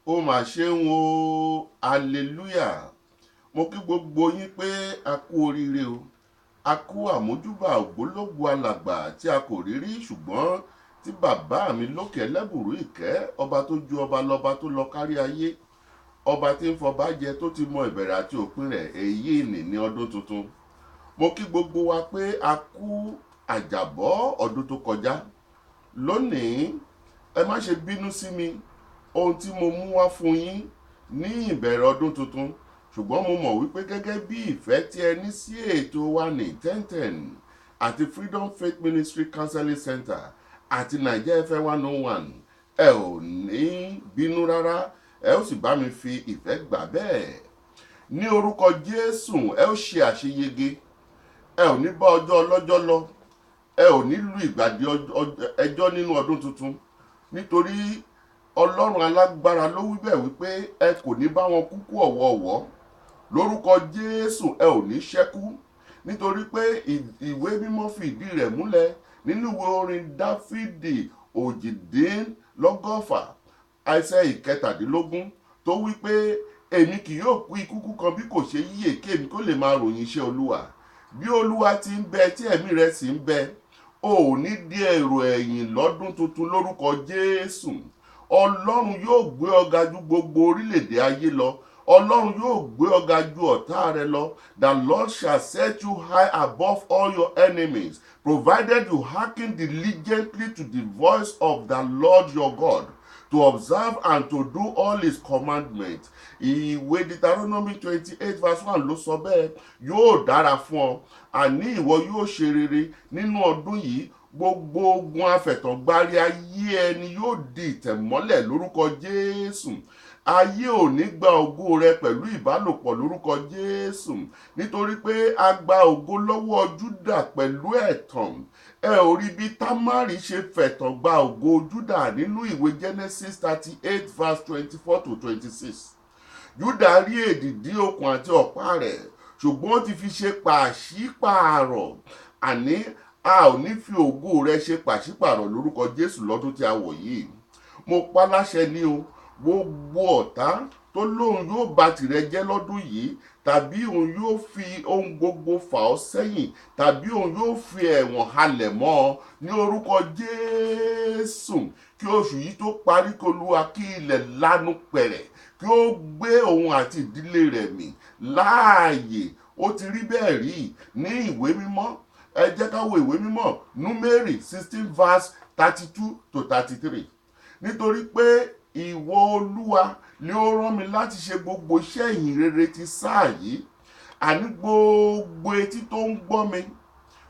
ó mà ṣe ń wo hallelujah. Mo kí gbogbo yín pé a kú oríire o. A kú àmójúbà ògbólógbò alàgbà tí a kò rí rí ṣùgbọ́n tí bàbá mi lókè ẹlẹ́bùrú ìkẹ́, ọba tó ju ọba lọ́ba tó lọ kárí ayé, ọba tí ń fọba jẹ tó ti mọ ìbẹ̀rẹ̀ àti òpin rẹ̀, èyí nì ní ọdún tuntun. Mo kí gbogbo wa pé a kú àjàbọ́ ọdún tó kọjá. Lónìí ẹ má ṣe bínú sí mi ohun tí mo mú wá fún yín ní ìbẹ̀rẹ̀ ọdún tuntun, ṣùgbọ́n mo mọ̀ wípé gẹ́gẹ́ bí ìfẹ́ tí ẹ ní sí ètò wa ní 1010 àti Freedom Faith Ministry Counseling Center àti Naija FM 101, ẹ ò ní bínú rárá, ẹ ó sì bá mi fi ìfẹ́ gbà bẹ́ẹ̀. Ní orúkọ Jésù ẹ ó ṣe àṣeyege, ẹ ò ní bá ọjọ́ ọlọ́jọ́ lọ, ẹ ò ní lu ìgbàdí ẹjọ́ nínú ọdún tuntun, nítorí Ọlọ́run alágbára ló wí bẹ́ẹ̀ wípé ẹ kò ní bá wọn kúkú ọ̀wọ̀ọ̀wọ́. Lórúkọ Jésù ẹ ò ní ṣẹ́kú, nítorí pé ìwé mímọ́ fi ìdí rẹ̀ múlẹ̀ nínú ìwé orin Dáfídì 118 ẹsẹ̀ 17 tó wípé èmi kì yóò kú ikú kan bí kò ṣe yíyè kí èmi kó lè máa ròyìn iṣẹ́ Olúwa. Bí Olúwa ti ń bẹ tí ẹ̀mí rẹ̀ sì ń bẹ, o ò ní di èrò ẹ̀yìn lọ́dún tuntun lórúkọ Jésù. Ọlọ́run yóò gbé ọ ga ju gbogbo orílẹ̀-èdè ayé lọ. Ọlọ́run yóò gbé ọ ga ju ọ̀tá rẹ lọ. The Lord shall set you high above all your enemies, provided you hearken diligently to the voice of the Lord your God, to observe and to do all his commandments. Ìwé Deuteronomy 28:1 ló sọ bẹ́ẹ̀. Yóò dára fún ọ, àní ìwọ yóò ṣe rere nínú ọdún yìí. Gbogbo ogun afẹ̀tàngbárí ayé ẹni yóò di ìtẹ̀mọ́lẹ̀ lórúkọ Jésù. Ayé ò ní gba ògo rẹ pẹ̀lú ìbálòpọ̀ lórúkọ Jésù, nítorí pé a gba ògo lọ́wọ́ Júdà pẹ̀lú ẹ̀tàn. Ẹ ò rí bí Támárì ṣe fẹ̀tàn gba ògo Júdà nínú ìwé Genesis 38:24-26. Júdà rí èdìdí okùn àti ọ̀pá rẹ̀, ṣùgbọ́n ó ti fi ṣe pàṣípààrọ̀. Àní a ò ní fi ògo rẹ ṣe pàṣípààrọ̀ lórúkọ Jésù lọ́dún tí a wọ̀ yìí. Mo pa láṣẹ ní o, gbogbo ọ̀tá tó lóun yóò bà tìrẹ jẹ́ lọ́dún yìí, tàbí òun yóò fi ohun gbogbo fà ọ́ sẹ́yìn, tàbí òun yóò fi ẹ̀wọ̀n halẹ̀ mọ́ ọ, ní orúkọ Jésù. Kí oṣù yìí tó parí, kí Olúwa kí ilẹ̀ lanu pẹ̀rẹ̀, kí ó gbé òun àti ìdílé rẹ̀ mì láàyè. Ó ti rí bẹ́ẹ̀ rí ní ìwé mímọ́. Ẹ jẹ́ ká wo ìwé mímọ́ Númérì 16:32-33. Nítorí pé ìwọ Olúwa ni ó rán mi láti ṣe gbogbo iṣẹ́ ìyìn rere ti sáà yìí. Àní gbogbo etí tó ń gbọ́ mi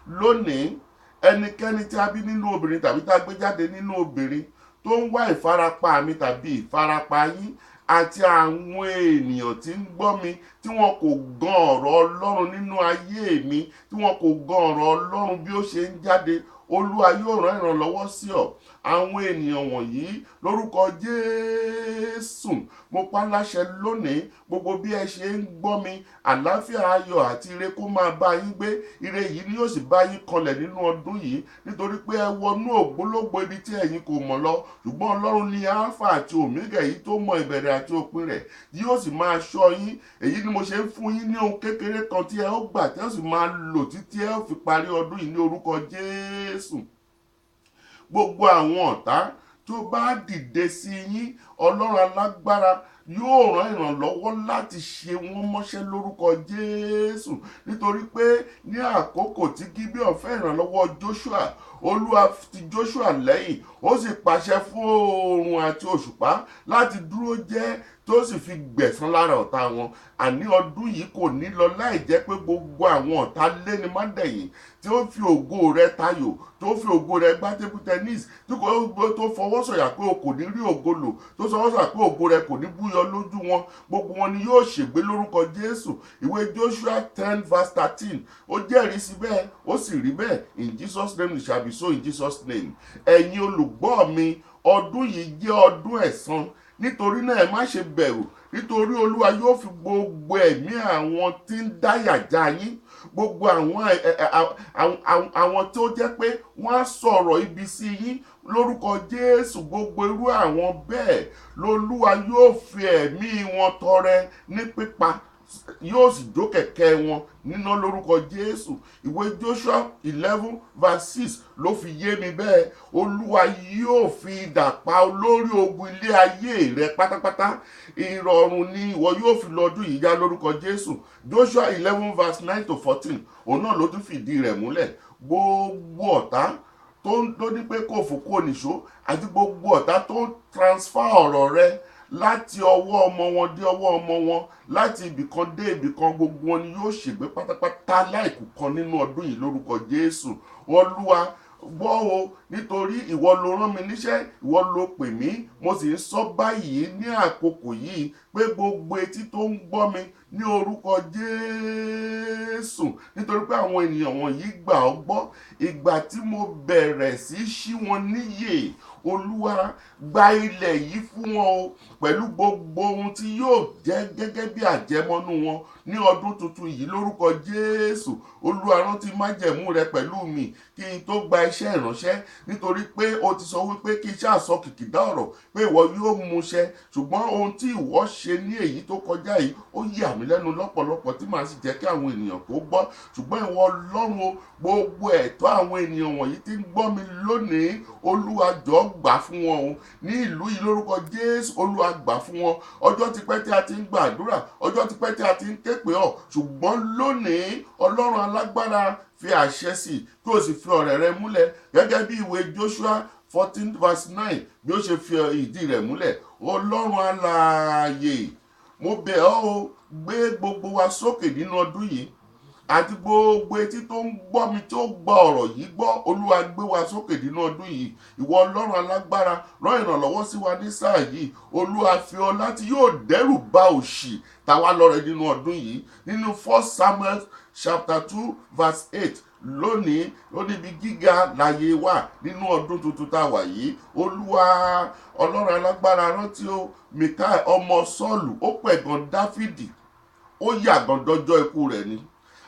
lónìí, ẹnikẹ́ni tí a bí nínú obìnrin tàbí tá a gbé jáde nínú obìnrin tó ń wá ìfarapa mi tàbí ìfarapa yín, àti àwọn ènìyàn tí ń gbọ́ mi tí wọn kò gan ọ̀rọ̀ Ọlọ́run nínú ayé mi, tí wọn kò gan ọ̀rọ̀ Ọlọ́run bí ó ṣe ń jáde, Olúwa yóò rán ìrànlọ́wọ́ sí ọ. Àwọn ènìyàn wọ̀nyí lórúkọ Jésù, mo pa láṣẹ lónìí, gbogbo bí ẹ ṣe ń gbọ́ mi, àlàáfíà, ayọ̀ àti ire kó máa bá yín gbé. Ire yìí ni yóò sì bá yín kanlẹ̀ nínú ọdún yìí, nítorí pé ẹ wọnú ògbólógbò ibi tí ẹ̀yin kò mọ̀ lọ. Ṣùgbọ́n Ọlọ́run ni Alpha àti Omega, èyí tó mọ ìbẹ̀rẹ̀ àti òpin rẹ̀, yóò sì máa ṣọ́ yín. Èyí ni mo ṣe ń fún yín ní ohun kékeré kan tí ẹ ó gbà tí ẹ sì máa lò títí ẹ ó fi parí ọdún yìí ní orúkọ Jésù. Gbogbo àwọn ọ̀tá tó bá dìde sí yín, Ọlọ́run alágbára yóò rán ìrànlọ́wọ́ láti ṣe wọ́n mọ́ṣẹ́ lórúkọ Jésù. Nítorí pé ní àkókò tí Gíbíọ̀n fẹ́ ìrànlọ́wọ́ Joshua, Olúwa ti Joshua lẹ́yìn, ó sì pàṣẹ fún oòrùn àti òṣùpá láti dúró jẹ́, tó sì fi gbẹ̀san lára ọ̀tá wọn. Àní ọdún yìí kò ní lọ láì jẹ́ pé gbogbo àwọn ọ̀tá léni má dẹ̀yìn, tí ó fi ògo rẹ tayò, tó fi ògo rẹ gbá table tennis, tó fọwọ́ sọ̀yà pé o kò ní rí ògo lò, tó fọwọ́ sọ̀yà pé ògo rẹ kò ní búyọ lójú wọn. Gbogbo wọn ni yóò ṣègbé lórúkọ Jésù. Ìwé Joshua 10:13 ó jẹ́rìí sí bẹ́ẹ̀, ó sì rí bẹ́ẹ̀. In Jesus' name it shall be so, in Jesus' name. Ẹ̀yin olùgbọ́ mi, ọdún yìí jẹ́ ọdún ẹ̀san. Nítorí náà ẹ má ṣe bẹ̀rù, nítorí Olúwa yóò fi gbogbo ẹ̀mí àwọn tí ń dáyà já yín, gbogbo àwọn tó jẹ́ pé wọ́n á sọ̀rọ̀ ibi sí yín lórúkọ Jésù, gbogbo irú àwọn bẹ́ẹ̀ lolúwa yóò fi ẹ̀mí wọn tọrẹ ní pípa, yóò sì jó kẹ̀kẹ́ wọn níná lórúkọ Jésù. Ìwé Joshua 11:6 ló fi yé mi bẹ́ẹ̀. Olúwa yóò fi idà pa olórí ogun ilé ayé rẹ pátápátá. Ìrọ̀rùn ni ìwọ yóò fi lọ́dún yìí já lórúkọ Jésù. Joshua 11:9-14 òun náà ló tún fìdí rẹ̀ múlẹ̀. Gbogbo ọ̀tá tó ní pé kò fò kó nìṣó, àti gbogbo ọ̀tá tó ń transfer ọ̀rọ̀ rẹ láti ọwọ́ ọmọ wọn dé ọwọ́ ọmọ wọn, láti ibìkan dé ibìkan, gbogbo wọn ni yóò ṣègbé pátápátá láìkù kan nínú ọdún yìí lórúkọ Jésù. Olúwa gbọ́ o, nítorí ìwọ ló rán mi níṣẹ́, ìwọ ló pè mí, mo sì ń sọ báyìí ní àkókò yìí pé gbogbo etí tó ń gbọ́ mi ní orúkọ Jésù, nítorí pé àwọn ènìyàn wọ̀nyí gbà ọ́ gbọ́. Ìgbà tí mo bẹ̀rẹ̀ sí ṣí wọn níyè, Olúwa gba ilẹ̀ yìí fún wọn o, pẹ̀lú gbogbo ohun tí yóò jẹ́ gẹ́gẹ́ bí àjẹmọ́nú wọn ní ọdún tuntun yìí lórúkọ Jésù. Olúwa rántí májẹ̀mú rẹ pẹ̀lú mi kí n tó gba iṣẹ́ ìránṣẹ́, nítorí pé o ti sọ wípé kí iṣẹ́ àsọ kìkìdá ọ̀rọ̀ pé ìwọ yóò mú ṣẹ. Ṣùgbọ́n ohun tí ìwọ ṣe ní èyí tó kọjá yìí ó yà mí lẹ́nu lọ́pọ̀lọpọ̀, tí màá sì jẹ́ kí àwọn ènìyàn kó gbọ́. Ṣùgbọ́n ìwọ Ọlọ́run o, gbogbo ẹ̀tọ́ àwọn ènìyàn wọ̀nyí tí ń gbọ́ mi lónìí, Olúwa jọ̀ọ́ gbà fún wọn o ní ìlú yìí lórúkọ Jésù. Olúwa gbà fún wọn. Ọjọ́ ti pẹ́ tí a ti ń gbàdúrà, ọjọ́ ti pẹ́ tí a ti ń ké pè ọ́, ṣùgbọ́n lónìí Ọlọ́run alágbára fi àṣẹ sí kí o sì fi ọ̀rẹ́ rẹ múlẹ̀ gẹ́gẹ́ bí ìwé Joshua 14:9 bí ó ṣe fi ìdí rẹ̀ múlẹ̀. Ọlọ́run alààyè, mo bẹ̀ ọ́ o, gbé gbogbo wa sókè nínú ọdún yìí, àti gbogbo etí tó ń gbọ́ mi tí ó gba ọ̀rọ̀ yìí gbọ́. Olúwa gbé wa sókè nínú ọdún yìí. Ìwọ Ọlọ́run alágbára, rán ìrànlọ́wọ́ sí wa ní sáà yìí. Olúwa fi ọlá tí yóò dẹ́rù bà òṣì ta wá lọ́rẹ nínú ọdún yìí. Nínú 1 Samuel chapter 2:8 lónìí, ó níbi gíga láyé wà nínú ọdún tuntun tá a wà yìí. Olúwa Ọlọ́run alágbára, rántí o Míkà ọmọ Sọ́ọ̀lù, ó pẹ̀gàn Dáfídì, ó yàgàn dọjọ́ ikú rẹ̀ ni.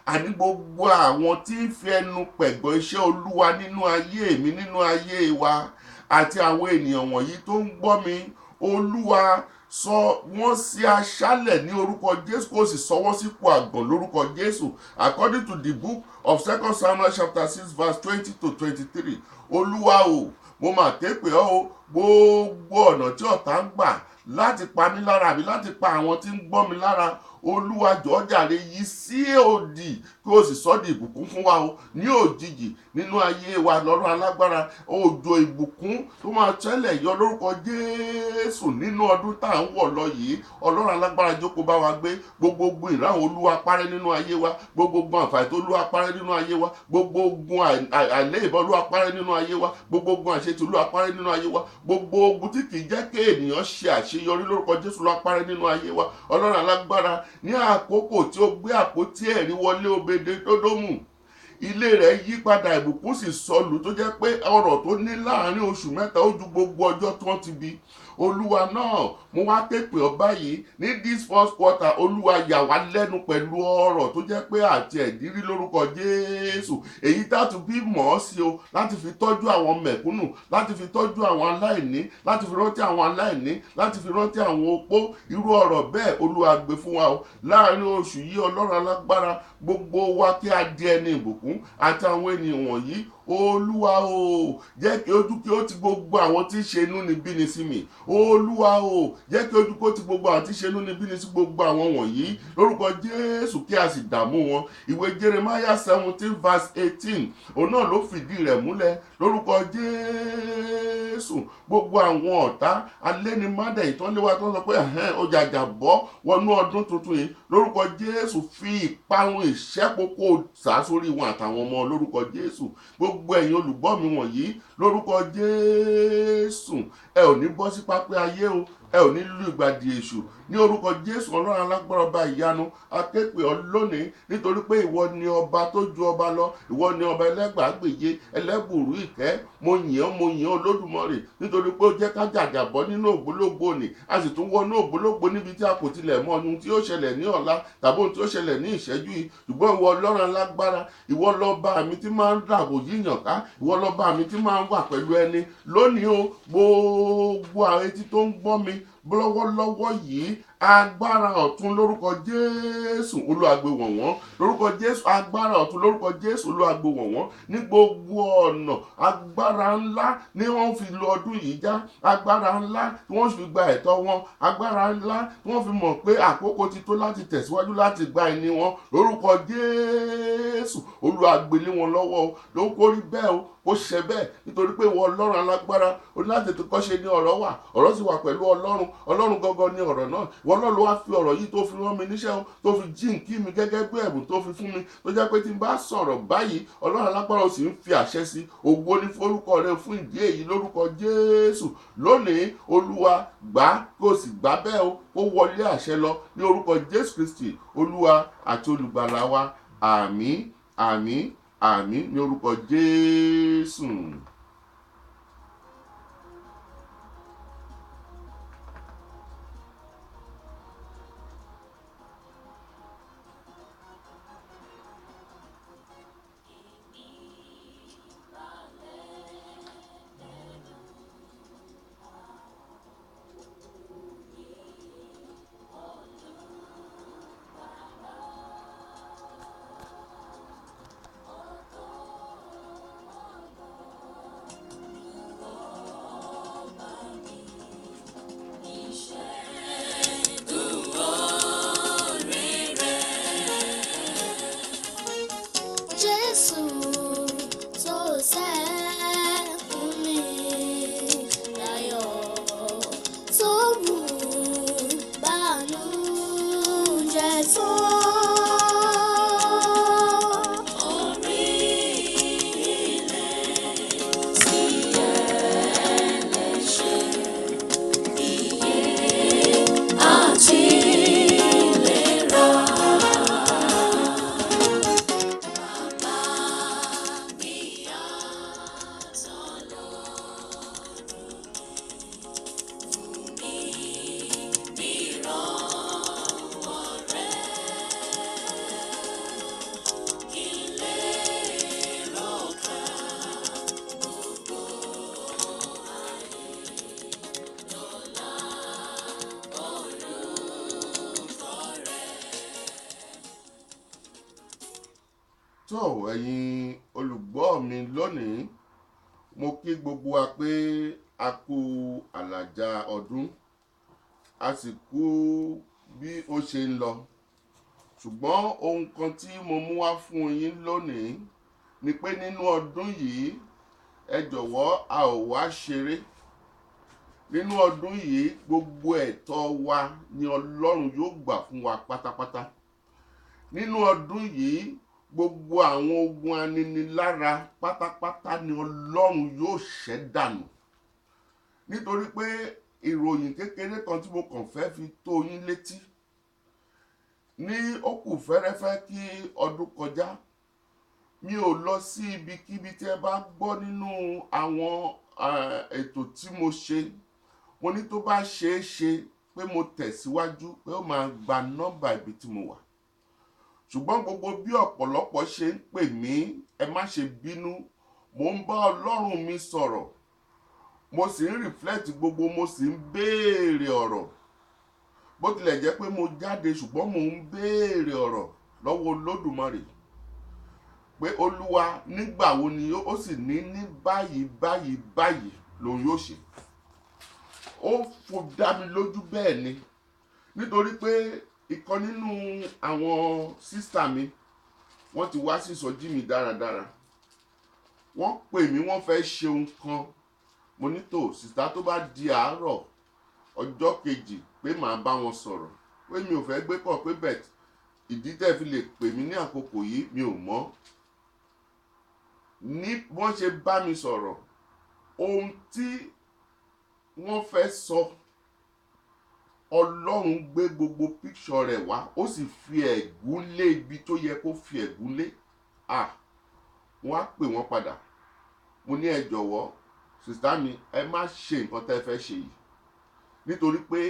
Àní gbogbo àwọn tí ń fi ẹnu pẹ̀gàn iṣẹ́ Olúwa nínú ayé mi, nínú ayé wa, àti àwọn ènìyàn wọ̀nyí tó ń gbọ́ mi, Olúwa sọ wọ́n sí aṣálẹ̀ ní orúkọ Jésù, kó sì sọ wọ́n sípò àgàn lórúkọ Jésù. According to the book of 2 Samuel chapter 6:20-23. Olúwa o, mo mà ké pè ọ́ o, gbogbo ọ̀nà tí ọ̀tá ń gbà láti pa mí lára àbí láti pa àwọn tí ń gbọ́ mi lára, Olúwa jọ̀ọ́ jàre yí sí òdì kí o sì sọ di ìbùkún fún wa o ní òjijì nínú ayé wa. Lọ́run alágbára, òjò ìbùkún tó máa tẹ́lẹ̀ yọ lórúkọ Jésù nínú ọdún tá à ń wọ̀ lọ yìí. Ọlọ́run alágbára jókòó bá wa gbé. Gbogbo ìráhùn Olúwa parẹ́ nínú ayé wa, gbogbo àǹfààní tó Olúwa parẹ́ nínú ayé wa, gbogbo àìlèbọ̀ Olúwa parẹ́ nínú ayé wa, gbogbo àṣetì Olúwa parẹ́ nínú ayé wa, gbogbo ogun tí kì í jẹ́ kí ènìyàn ṣe àṣeyọrí lórúkọ Jésù Olúwa parẹ́ nínú ayé wa. Ọlọ́run alágbára, ní àkókò tí ó gbé àpótí ẹ̀rí wọlé Obedédómù, ilé rẹ̀ yí padà, ìbùkún sì sọlù, tó jẹ́ pé ọrọ̀ tó ní láàrin oṣù mẹ́ta ó ju gbogbo ọjọ́ tí wọ́n ti bí. Olúwa náà, mo wá ké pè ọ́ báyìí ní this first quarter. Olúwa yà wá lẹ́nu pẹ̀lú ọrọ̀ tó jẹ́ pé àti ẹ̀dírí lórúkọ Jésù, èyí tàtú bí mọ̀ ọ́ sí o, láti fi tọ́jú àwọn mẹ̀kúnnù, láti fi tọ́jú àwọn aláìní, láti fi rántí àwọn aláìní, láti fi rántí àwọn opó. Irú ọrọ̀ bẹ́ẹ̀ Olúwa gbé fún wa o láàrin oṣù yìí. Ọlọ́run alágbára, gbogbo wa kí a di ẹni ìbùkún, àti àwọn ènìyàn wọ̀nyí. Olúwa o, jẹ́ kí ojú kí ó ti gbogbo àwọn tí ń ṣe inúnibíni sí mi. Olúwa o, jẹ́ kí ojú kó ti gbogbo àwọn tí ń ṣe inúnibíni sí gbogbo àwọn wọ̀nyí lórúkọ Jésù, kí a sì dààmú wọn. Ìwé Jeremiah 17:18 òun náà ló fìdí rẹ̀ múlẹ̀ lórúkọ Jésù. Gbogbo àwọn ọ̀tá alénimádẹ̀ ìtọ́léwá tó sọ pé ó jàjà bọ́ wọnú ọdún tuntun yìí lórúkọ Jésù, fi ìparun ìṣẹ́pòkò sá sórí wọn àtàwọn ọmọ lórúkọ Jésù. Gbogbo gbogbo ẹ̀yin olùgbọ́ mi wọ̀nyí lórúkọ Jésù ẹ ò ní bọ́ sí pápẹ́ ayé o, ẹ ò ní lù ìgbàdì èṣù ní orúkọ Jésù. Ọlọ́run alágbára ọba ìyanu akéèpé ọ lónìí nítorí pé ìwọ ni ọba tó ju ọba lọ, ìwọ ni ọba ẹlẹ́gbàágbèje ẹlẹ́bùrú ìkẹ́. Mo yìn ọ́ Olódùmarè nítorí pé ó jẹ́ ká jàjàbọ́ nínú ògbólógbò ni, a sì tún wọnú ògbólógbò níbi tí a kò tilẹ̀ mọ ohun tí ó ṣẹlẹ̀ ní ọ̀la tàbí ohun tí ó ṣẹlẹ̀ ní ìṣẹ́jú yìí. Ṣùgbọ́n ìwọ Ọlọ́run alágbára, ìwọ lọ́ba mi tí máa ń dàbò yíyàn ká, ìwọ lọ́ba mi tí máa ń wà pẹ̀lú ẹni. Lónìí o, gbogbo àwọn etí tó ń gbọ́ mi lọ́wọ́lọ́wọ́ yìí, agbára ọ̀tun lórúkọ Jésù Olúwa gbé wọ̀ wọ́n, lórúkọ Jésù agbára ọ̀tun lórúkọ Jésù Olúwa gbé wọ̀ wọ́n ní gbogbo ọ̀nà. Agbára ńlá ni wọ́n fi lo ọdún yìí já, agbára ńlá tí wọ́n fi gba ẹ̀tọ́ wọn, agbára ńlá tí wọ́n fi mọ̀ pé àkókò ti tó láti tẹ̀síwájú láti gba ẹni wọn. Lórúkọ Jésù Olúwa gbé lé wọn lọ́wọ́ ló kó rí bẹ́ẹ̀ o, ó ṣe bẹ́ẹ̀ nítorí pé ìwọ Ọlọ́run alágbára ó ní láti tó kọ́ṣe ní ọ̀rọ̀ wà, ọ̀rọ̀ sì wà pẹ̀lú Ọlọ́run, Ọlọ́run gangan ní ọ̀rọ̀ náà. Ìwọ Ọlọ́run ló wá fi ọ̀rọ̀ yìí tó fi rán mi níṣẹ́ o, tó fi jíǹkí mi gẹ́gẹ́ bí ẹ̀bùn tó fi fún mi, tó jẹ́ pé tí n bá sọ̀rọ̀ báyìí Ọlọ́run alágbára ó sì ń fi àṣẹ sí. Ògo ni forúkọ rẹ fún ìdí èyí lórúkọ Jésù. Lónìí Olúwa gbà kó sì gbà bẹ́ẹ̀ o, ó wọlé àṣẹ lọ ní orúkọ Jésù Kristi Olúwa àti olùgbàlà wa. Àmín, àmín, àmín ní orúkọ Jésù. tó ẹ̀yin olùgbọ́ mi lónìí, mo kí gbogbo wa pé a kú àlàjá ọdún, a sì kú bí ó ṣe ń lọ. Ṣùgbọ́n ohun kan tí mo mú wá fún yín lónìí ni pé nínú ọdún yìí ẹ jọ̀wọ́ a ò wá ṣeré. Nínú ọdún yìí gbogbo ẹ̀tọ́ wa ni Ọlọ́run yóò gbà fún wa pátápátá. Nínú ọdún yìí gbogbo àwọn ogun aninilára pátápátá ni Ọlọ́run yóò ṣẹ́ dànù. Nítorí pé ìròyìn kékeré kan tí mo kàn fẹ́ fi tó yín létí, ní ó kù fẹ́rẹ́fẹ́ kí ọdún kọjá, mi ò lọ sí ibikíbi tí ẹ bá gbọ́ nínú àwọn ètò tí mo ṣe, mo ní tó bá ṣeé ṣe pé mo tẹ̀síwájú pé ó máa gba nọ́mbà ibi tí mo wà. Ṣùgbọ́n gbogbo bí ọ̀pọ̀lọpọ̀ ṣe ń pè mí, ẹ má ṣe bínú, mo ń bá Ọlọ́run mi sọ̀rọ̀, mo sì ń reflect gbogbo, mo sì ń béèrè ọ̀rọ̀. Bó tilẹ̀ jẹ́ pé mo jáde ṣùgbọ́n mo ń béèrè ọ̀rọ̀ lọ́wọ́ Olódùmarè pé Olúwa nígbà wo ni ó sì ní báyìí lòun yóò ṣe. Ó fò dá mi lójú bẹ́ẹ̀ ni, nítorí pé ìkan nínú àwọn sísítà mi wọ́n ti wá sí ìsọjí mi dáradára. Wọ́n pè mí, wọ́n fẹ́ ṣe ohun kan. Mo ní tó sísítà tó bá di àárọ̀ ọjọ́ kejì pé màá bá wọn sọ̀rọ̀, pé mi ò fẹ́ gbé pọ̀ pé bẹ́ẹ̀ ìdí tẹ́ fi lè pè mí ní àkókò yìí mi ò mọ̀. ní wọ́n ṣe bá mi sọ̀rọ̀ ohun tí wọ́n fẹ́ sọ Ọlọ́run gbé gbogbo píkṣọ rẹ̀ wá ó sì fi ẹ̀gún lé ibi tó yẹ kó fi ẹ̀gún lé. Wọ́n á pè wọ́n padà. Mo ní ẹ jọ̀wọ́ sìstá mi ẹ má ṣe nǹkan tẹ́ fẹ́ ṣe yìí nítorí pé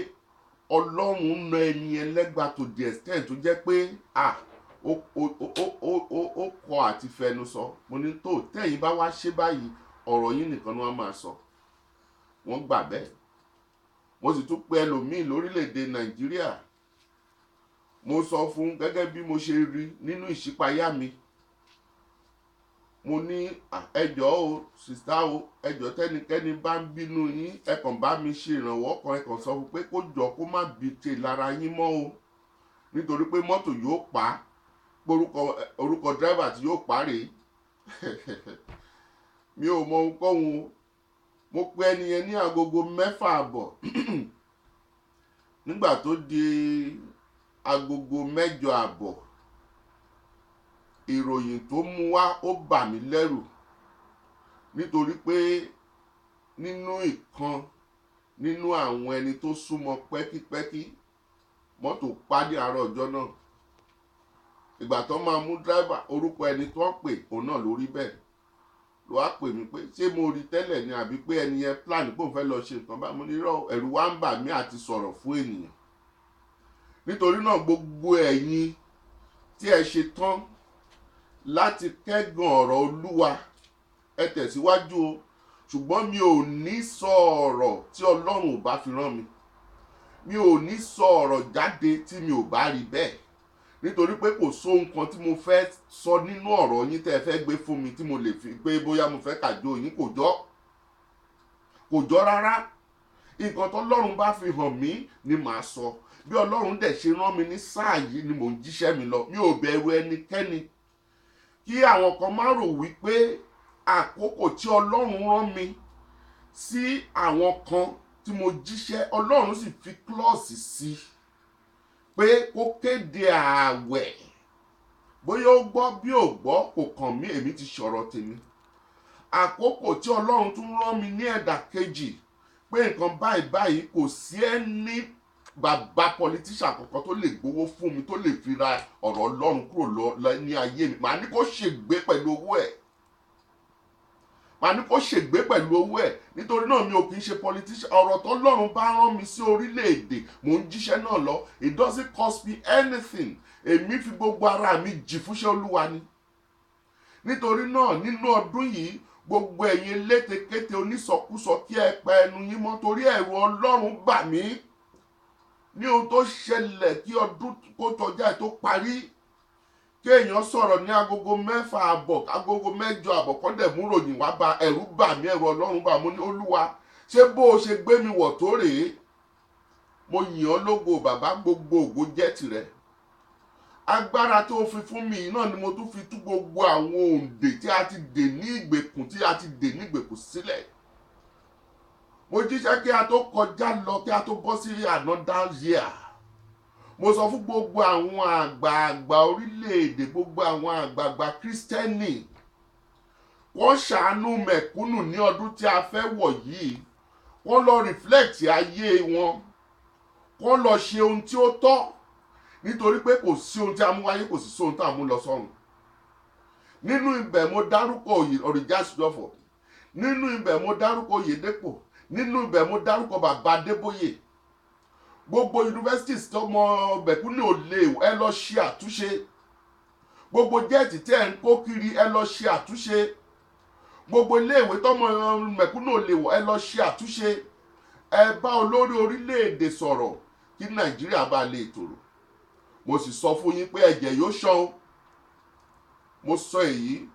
Ọlọ́run na ẹni ẹlẹ́gbàá to the extent tó jẹ́ pé ó kọ àti fẹnu sọ. Mo ní tó tẹ́yìn bá wá ṣe báyìí ọ̀rọ̀ yìí nìkan ni wọ́n máa sọ. Wọ́n gbà bẹ́ẹ̀. Mo sì tún pe ẹlòmíì lórílẹ̀‐èdè Nàìjíríà. Mo sọ fún gẹ́gẹ́ bí mo ṣe rí nínú ìṣípayá mi. Mo ní ẹjọ́ o sìstá o ẹjọ́ tẹ́nikẹ́ni bá ń bínú yín ẹ kàn bá mi ṣe ìrànwọ́ kan ẹ kàn sọ fún pé kó jọ kó má bi tè lára yín mọ́ o nítorí pé mọ́tò yóò pa orúkọ dírẹ́bà tí yóò pa rèé. Mi ò mọ ohunkóhun. Mo pe ẹni yẹn ní agogo 6:30 nígbà tó di agogo 8:30 ìròyìn tó mú wá ó bà mí lẹ́rù nítorí pé nínú àwọn ẹni tó súnmọ́ pẹ́kípẹ́kí mọ́tò pàdé àárọ̀ ọjọ́ náà. Ìgbà tó máa mú dráìvà orúkọ ẹni tó ń pè òun náà lórí bẹ́ẹ̀ ló wá pè mí pé ṣé mo rí tẹ́lẹ̀ ni àbí pé ẹni yẹn plan pé òun fẹ́ lọ ṣe nǹkan bá mo ní rọ ẹ̀rù wá ń bà mí àti sọ̀rọ̀ fún ènìyàn. Nítorí náà gbogbo ẹ̀yin tí ẹ ṣe tán láti kẹ́gàn ọ̀rọ̀ Olúwa ẹ tẹ̀síwájú o ṣùgbọ́n mi ò ní sọ ọ̀rọ̀ tí Ọlọ́run ò bá fi rán mi. Mi ò ní sọ ọ̀rọ̀ jáde tí mi ò bá rí bẹ́ẹ̀ nítorí pé kò sóhun kan tí mo fẹ́ sọ nínú ọ̀rọ̀ yín tẹ́ ẹ fẹ́ gbé fún mi tí mo lè fi pé bóyá mo fẹ́ kàjọ yín kò jọ rárá. Nǹkan tó Ọlọ́run bá fi hàn mí ni màá sọ. Bí Ọlọ́run dẹ̀ ṣe rán mi ní sáà yìí ni mò ń jíṣẹ́ mi lọ. Mi ò bẹ̀rù ẹnikẹ́ni. Kí àwọn kan má rò wípé àkókò tí Ọlọ́run rán mi sí àwọn kan tí mo jíṣẹ́ Ọlọ́run sì fi klọ́ọ̀sì sí pé kó kéde ààwẹ̀. Bóyá ó gbọ́ bí ò gbọ́ kò kàn mí èmi ti sọ̀rọ̀ tèmi. Àkókò tí Ọlọ́run tún rán mi ní ẹ̀dà kejì pé nǹkan báyìí kò sí ẹni bàbá politician kankan tó lè gbowó fún mi tó lè fi ra ọ̀rọ̀ Ọlọ́run kúrò lọ ní ayé mi. Màá ní kó ṣègbé pẹ̀lú owó ẹ̀. Nítorí náà mi ò kì í ṣe politician. Ọ̀rọ̀ tó Ọlọ́run bá rán mi sí orílẹ̀-èdè mò ń jíṣẹ́ náà lọ. It doesn't cost me anything. Èmi fi gbogbo ara mi jì fúnṣẹ́ Olúwa ni. Nítorí náà nínú ọdún yìí gbogbo ẹ̀yin létekéte onísọkúsọ kí ẹ pa ẹnu yín mọ́ torí ẹ̀rù Ọlọ́run bà mí ní ohun tó ṣẹlẹ̀ kí ọdún kó kọjá tó parí. Kí èèyàn sọ̀rọ̀ ní agogo 6:30 agogo 8:30 kọ́ dẹ̀ mú ròyìn wá bá ẹ̀rù bà mí ẹ̀rù Ọlọ́run bà mí ní Olúwa ṣé bó o ṣe gbé mi wọ̀ tó rèé. Mo yìn ọ́ lógo bàbá gbogbo ògo jẹ́ tìrẹ. Agbára tó fi fún mi náà ni mo tún fi tú gbogbo àwọn òǹdè tí a ti dè ní ìgbèkùn sílẹ̀. Mo jíṣẹ́ kí a tó kọjá lọ kí a tó bọ́ sí another year. Mo sọ fún gbogbo àwọn àgbààgbà orílẹ̀-èdè gbogbo àwọn àgbààgbà Kristẹni wọ́n ṣàánú mẹ̀kúnnù ní ọdún tí a fẹ́ wọ̀ yìí. Wọ́n lọ reflect ayé wọn. Wọ́n lọ ṣe ohun tí ó tọ́ nítorí pé kò sí ohun tí a mú wáyé kò sì sí ohun tí a mú lọ sọ́run. Nínú ibẹ̀ mo dárúkọ Ọ̀rìjàsíjọfọ̀. Nínú ibẹ̀ mo dárúkọ Oyèdépò. Nínú ibẹ̀ mo dárúkọ bàbá Adébóyè. Gbogbo universities tọmọ mẹ̀kúnnù ò lè ẹ lọ ṣe àtúnṣe. Gbogbo jẹ́ẹ̀tì tí ẹ̀ ń kó kiri ẹ lọ ṣe àtúnṣe. Gbogbo iléèwé tọmọ mẹ̀kúnnù ò lè wọ̀ ẹ lọ ṣe àtúnṣe. Ẹ bá olórí orílẹ̀-èdè sọ̀rọ̀ kí Nàìjíríà bá lè tòrò. Mo sì sọ fún yín pé ẹ̀jẹ̀ yóò ṣàn o. Mo sọ èyí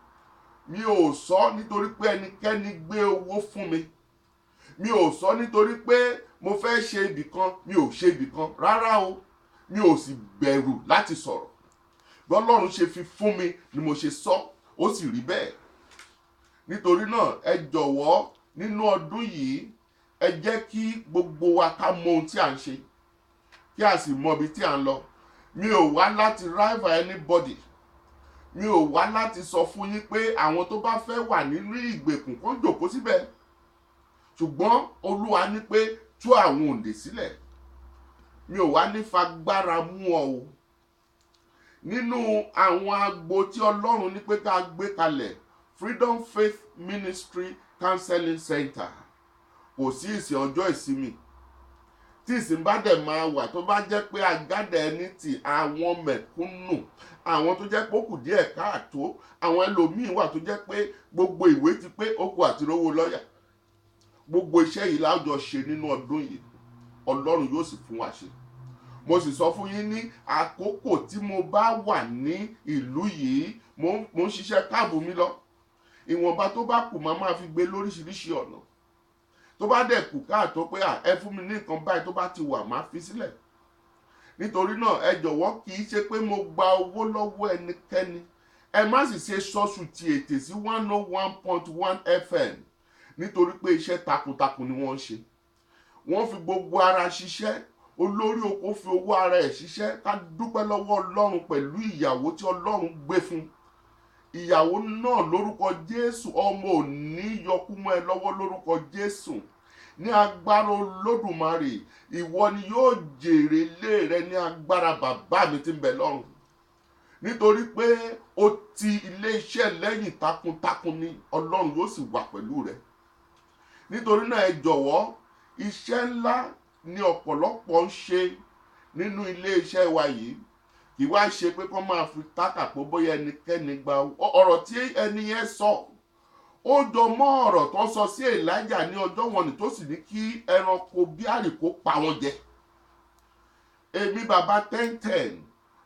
mi ò sọ nítorí pé ẹnikẹ́ni gbé owó fún mi. Mi ò sọ nítorí pé mo fẹ́ ṣe ibìkan mi ò ṣe ibìkan rárá o. Mi ò sì bẹ̀rù láti sọ̀rọ̀. Bí Ọlọ́run ṣe fi fún mi ni mo ṣe sọ ó sì rí bẹ́ẹ̀. Nítorí náà ẹ jọ̀wọ́ nínú ọdún yìí ẹ jẹ́ kí gbogbo wa ká mọ ohun tí à ń ṣe kí a sì mọ ibi tí à ń lọ. Mi ò wá láti rival anybody. mi ò wá láti sọ fún yín pé àwọn tó bá fẹ́ wà nínú ìgbèkùn kó jókòó síbẹ̀, ṣùgbọ́n Olúwa ní pé tú àwọn òǹdè sílẹ̀. Mi ò wá ní fagbára mú ọ o. Nínú àwọn agbo tí Ọlọ́run ní pé ká gbé kalẹ̀, Freedom Faith Ministry Counseling Center, kò sí ìsìn ọjọ́ ìsinmi. Tí ìsìn bá dẹ̀ máa wà tó bá jẹ́ pé agádà ẹni tí àwọn mẹ̀kúnnù, àwọn tó jẹ́ pé ó kù díẹ̀ káàtó, àwọn ẹlòmíín wà tó jẹ́ pé gbogbo ìwé ti pé ó kù àti rówó lọ́yà. Gbogbo iṣẹ́ yìí lájọ ṣe nínú ọdún yìí, Ọlọ́run yóò sì fún wa ṣe. Mo sì sọ fún yín ní àkókò tí mo bá wà ní ìlú yìí, mo ń ṣiṣẹ́ káàbù mi lọ. Ìwọ̀nba tó bá kù máa fi gbé lóríṣiríṣi ọ̀nà. Tó bá dẹ̀ kù káàtó pé ẹ fún mi ní nǹkan báyìí tó bá ti wà máa fi sílẹ̀. Nítorí náà ẹ jọ̀wọ́, kì í ṣe pé mo gba owó lọ́wọ́ ẹnikẹ́ni. Ẹ má sì ṣe sọ́sù ti ètè sí 101.1 FM nítorí pé iṣẹ́ takuntakun ni wọ́n ń ṣe. Wọ́n fi gbogbo ara ṣiṣẹ́. Olórí oko fi owó ara ẹ̀ ṣiṣẹ́. Ká dúpẹ́ lọ́wọ́ Ọlọ́run pẹ̀lú ìyàwó tí Ọlọ́run gbé fún. Ìyàwó náà lórúkọ Jésù, ọmọ ò ní yọkú mọ́ ẹ lọ́wọ́ lórúkọ Jésù. Ní agbára Olódùmarè, ìwọ ni yóò jèrè ilé rẹ ní agbára bàbá mi tí ń bẹ lọ́run. Nítorí pé ó ti ilé iṣẹ́ lẹ́yìn takuntakun ni Ọlọ́run yóò sì wà pẹ̀lú rẹ. Nítorí náà ẹ jọ̀wọ́, iṣẹ́ ńlá ni ọ̀pọ̀lọpọ̀ ń ṣe nínú ilé iṣẹ́ wa yìí. Kì wá ṣe pé kó máa fi tákàpọ̀ bóyá ẹnikẹ́ni gba ọ̀rọ̀ tí ẹni yẹn sọ. Ó jọ mọ́ ọ̀rọ̀ tó sọ sí Èlíjà ní ọjọ́ wọn ni tó sì ní kí ẹranko bí àrìkó pa wọn jẹ. Èmi bàbá 1010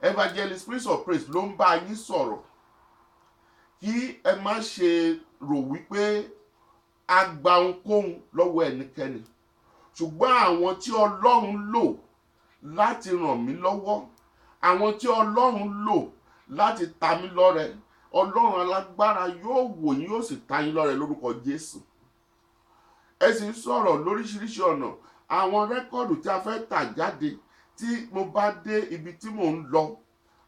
Evangelist Prince of Praise ló ń bá yín sọ̀rọ̀. Kí ẹ má ṣe rò wípé a gba ohunkóhun lọ́wọ́ ẹnikẹ́ni. Ṣùgbọ́n àwọn tí Ọlọ́run lò láti ràn mí lọ́wọ́, àwọn tí Ọlọ́run lò láti ta mí lọ́rẹ, Ọlọ́run alágbára yóò wò yín, yóò sì ta yín lọ́rẹ lórúkọ Jésù. Ẹ sì ń sọ̀rọ̀ lóríṣiríṣi ọ̀nà. Àwọn rẹ́kọ̀dù tí a fẹ́ tà jáde, tí mo bá dé ibi tí mò ń lọ,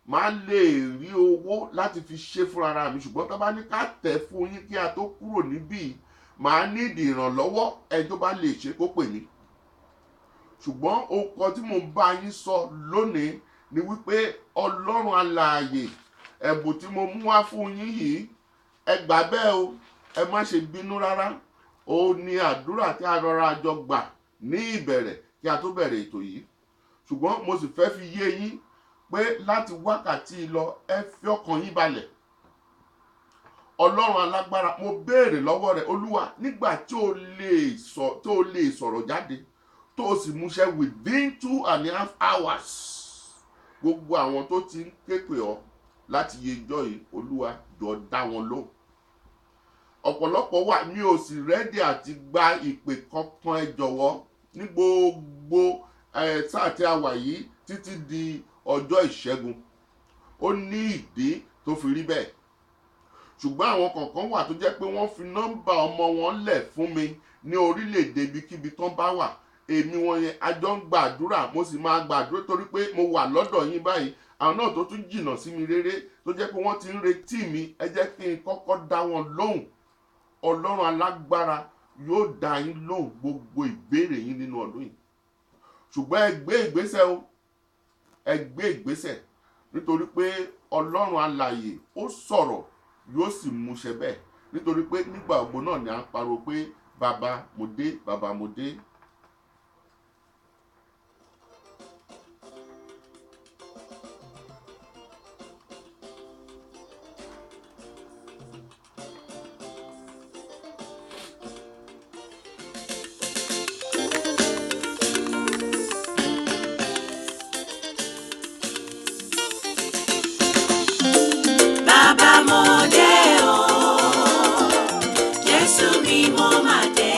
màá lè rí owó láti fi ṣe fún ara mi. Ṣùgbọ́n tó bá ní ká tẹ̀ fún yín kí a tó kúrò níbí, màá nídìí ìrànlọ́wọ́. Ẹ tó bá lè ṣe kó pè mí. Ṣùgbọ́n ohun tí mo bá yín sọ lónìí ni wípé Ọlọ́run alààyè, ẹ̀bùn tí mo mú wá fún yín yìí, ẹ gbà bẹ́ẹ̀ o. Ẹ má ṣe bínú rárá. Ó ní àdúrà tí a rọra jọ gbà ní ìbẹ̀rẹ̀ kí a tó bẹ̀rẹ̀ ètò yìí. Ṣùgbọ́n mo sì fẹ́ fi yé yín pé láti wákàtí lọ, ẹ fi ọkàn yín balẹ̀. Ọlọ́run alágbára, mo béèrè lọ́wọ́ rẹ̀, Olúwa, nígbà tí o lè sọ̀rọ̀ jáde, tó o sì múṣẹ́ within 2.5 hours, gbogbo àwọn tó ti ń képe ọ láti yejọ́ yìí, Olúwa jọ dá wọn lóhùn. Ọ̀pọ̀lọpọ̀ wà, mi ò sì rẹ́dí àti gba ìpè kankan. Ẹ jọ̀wọ́, ní gbogbo sáà tí a wà yìí títí di ọjọ́ ìṣẹ́gun. Ó ní ìdí tó fi rí bẹ́ẹ̀. Ṣùgbọ́n àwọn kọ̀ọ̀kan wà tó jẹ́ pé wọ́n fi nọ́mbà ọmọ wọn lẹ̀ fún mi ní orílẹ̀-èdè ibikíbi tán bá wà. Èmi wọn yẹn a jọ ń gbàdúrà, mo sì máa gbàdúrà torí pé mo wà lọ́dọ̀ yín báyìí. Àwọn náà tó tún jìnnà sí mi réré tó jẹ́ pé wọ́n ti ń retí mi, ẹ jẹ́ kí n kọ́kọ́ dá wọn lóhùn. Ọlọ́run alágbára yóò dá yín lóhùn gbogbo ìbéèrè yín nínú ọdún yìí. Ṣùgbọ́n ẹ gbé ìgbésẹ̀ o. Ẹ gbé ìgbésẹ̀ nítorí pé Ọlọ́run alààyè ó sọ̀rọ̀ yóò sì múṣẹ bẹ́ẹ̀. Nítorí pé nígbà gbogbo náà ni a ń pariwo pé bàbá mo dé, bàbá mo dé. Bàbá mo dé o, Jésù mi mo máa dé.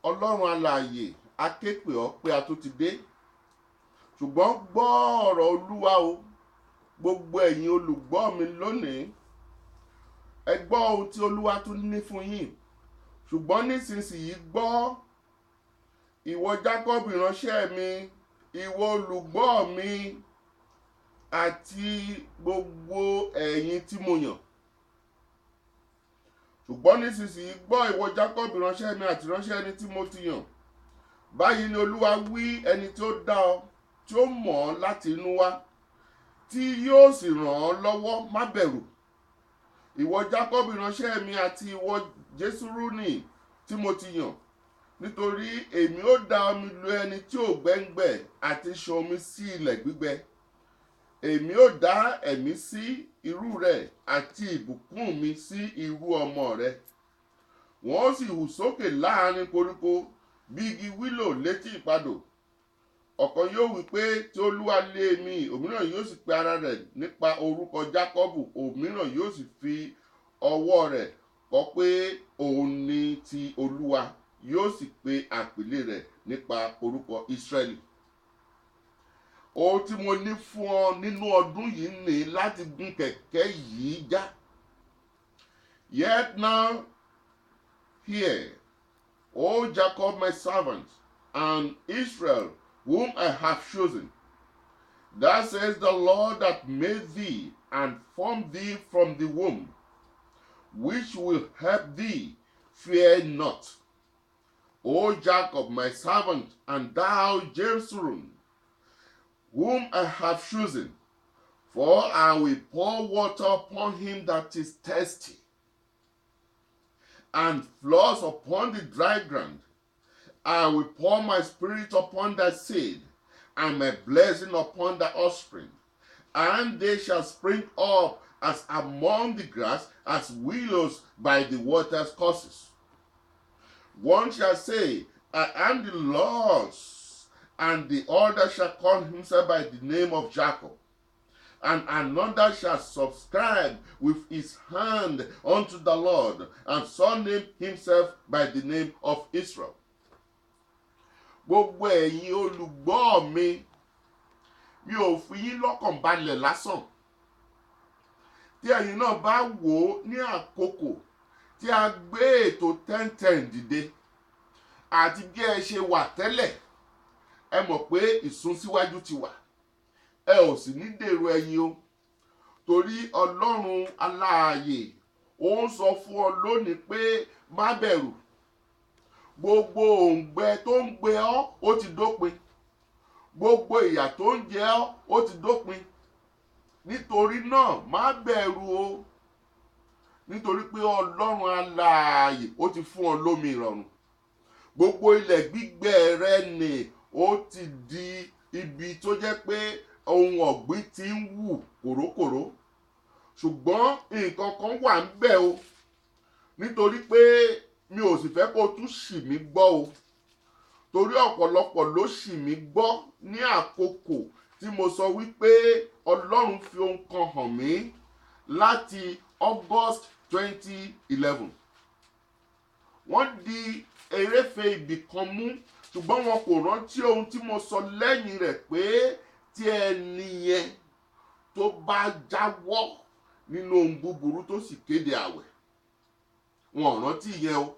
Ọlọ́run alààyè a ké pè ọ́ pé a tó ti dé, ṣùgbọ́n gbọ́ ọ̀rọ̀ Olúwa o, gbogbo ẹ̀yin olùgbọ́ mi lónìí, ẹ gbọ́ ohun tí Olúwa tún ní fún yín. Ṣùgbọ́n nísinsìnyí gbọ́, ìwọ Jacob ìránṣẹ́ mi, ìwọ olùgbọ́ mi àti gbogbo ẹ̀yin tí mo yàn. Ṣùgbọ́n nísinsìnyí gbọ́, ìwọ Jacob ìránṣẹ́ mi àti ìránṣẹ́ ẹni tí mo ti yàn. Báyìí ni Olúwa wí, ẹni tí ó dá ọ, tí ó mọ̀ ọ́ láti inú wá, tí yóò sì ràn ọ́ lọ́wọ́. Má bẹ̀rù, ìwọ Jacob ìránṣẹ́ mi àti ìwọ Jesuruni tí mo ti yàn, nítorí èmi ó dá omi lu ẹni tí ò gbẹ́ngbẹ́ àti ṣan omi sí ilẹ̀ gbígbẹ. Èmi ó dá ẹ̀mí sí irú rẹ̀ àti ìbùkún mi sí irú ọmọ rẹ̀. Wọ́n ó sì hù sókè láàrin koríko bí igi wílò létí ìpadò. Ọ̀kan yóò wí pé, tí Olúwa lé mi, òmíràn yóò sì pe ara rẹ̀ nípa orúkọ Jákọ́bù, òmíràn yóò sì fi ọwọ́ rẹ̀ kọ pé òun ni ti Olúwa, yóò sì pe àpèlé rẹ̀ nípa orúkọ Ísírẹ́lì. Ohun tí mo ní fún ọ nínú ọdún yìí ni láti gun kẹ̀kẹ́ yìí já. Yet now hear, O Jacob my servant, and Israel whom I have chosen. Thus says the Lord that made thee and formed thee from the womb, which will help thee. Fear not, O Jacob my servant, and thou Jerusalem, whom I have chosen. For I will pour water upon him that is thirsty, and floods upon the dry ground. I will pour my spirit upon thy seed, and my blessing upon thy offspring. And they shall spring up as among the grass, as willows by the water's courses. One shall say, I am the Lord's, and the other shall call himself by the name of Jacob. And another shall subscribe with his hand unto the Lord, and surname himself by the name of Israel. Gbogbo ẹ̀yin olùgbọ́ mi, mi ò fi yín lọ́kàn balẹ̀ lásán. Tí ẹ̀yin náà bá wò ó ní àkókò tí a gbé ètò 1010 dìde, àti bí ẹ ṣe wà tẹ́lẹ̀, ẹ mọ̀ pé ìsúnsíwájú ti wà. Ẹ ò sì ní dèrò ẹ̀yìn o, torí Ọlọ́run aláàyè ó ń sọ fún ọ lónìí pé má bẹ̀rù. Gbogbo òǹgbẹ tó ń gbẹ ọ́ ó ti dópin. Gbogbo ìyà tó ń jẹ ọ́ ó ti dópin. Nítorí náà má bẹ̀rù o, nítorí pé Ọlọ́run aláàyè ó ti fún ọ lómi ìrọ̀rùn. Gbogbo ilẹ̀ gbígbẹ rẹ nì ó ti di ibi tó jẹ́ pé ohun ọ̀gbìn ti ń wù kòrókòró. Ṣùgbọ́n nǹkan kan wà ń bẹ̀ o, nítorí pé mi ò sì fẹ́ kó tún ṣì mí gbọ́ o, torí ọ̀pọ̀lọpọ̀ ló ṣì mí gbọ́ ní àkókò tí mo sọ wípé Ọlọ́run fi ohun kan hàn mí láti August 2011. Wọ́n di eréfe ibì kan mú, ṣùgbọ́n wọn kò rántí ohun tí mo sọ lẹ́yìn rẹ̀ pé tí ẹni yẹn tó bá jáwọ́ nínú ohun búburú tó sì kéde àwẹ̀, wọn ò rántí yẹn o.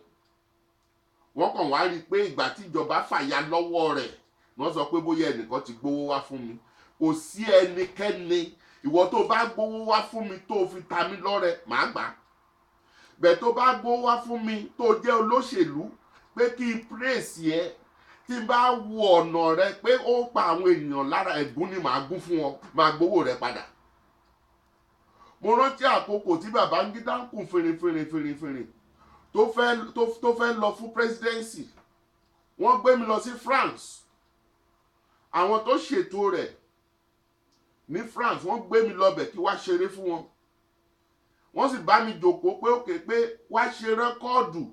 Wọ́n kàn wá rí i pé ìgbà tí ìjọba fàya lọ́wọ́ rẹ̀, wọ́n sọ pé bóyá ẹnìkan ti gbowó wá fún mi. Kò sí ẹnikẹ́ni, ìwọ tó bá gbowó wá fún mi tó fi ta mí lọ́rẹ, màá gbà. Bẹ́ẹ̀ tó bá gbowó wá fún mi tó jẹ́ olóṣèlú pé kí n praise ẹ, tí n bá wo ọ̀nà rẹ pé ó pa àwọn ènìyàn lára, ẹ̀gún ni màá gún fún ọ, màá gbowó rẹ padà. Mo rántí àkókò tí Babangida ń kùn fèrè tó fẹ́ lọ fún presidency. Wọ́n gbé mi lọ sí France. Àwọn tó ṣètò rẹ̀ ní France wọ́n gbé mi lọ bẹ̀ kí wá ṣeré fún wọn. Wọ́n sì bá mi jókòó pé òkè pé wá ṣe rẹ́kọ́ọ̀dù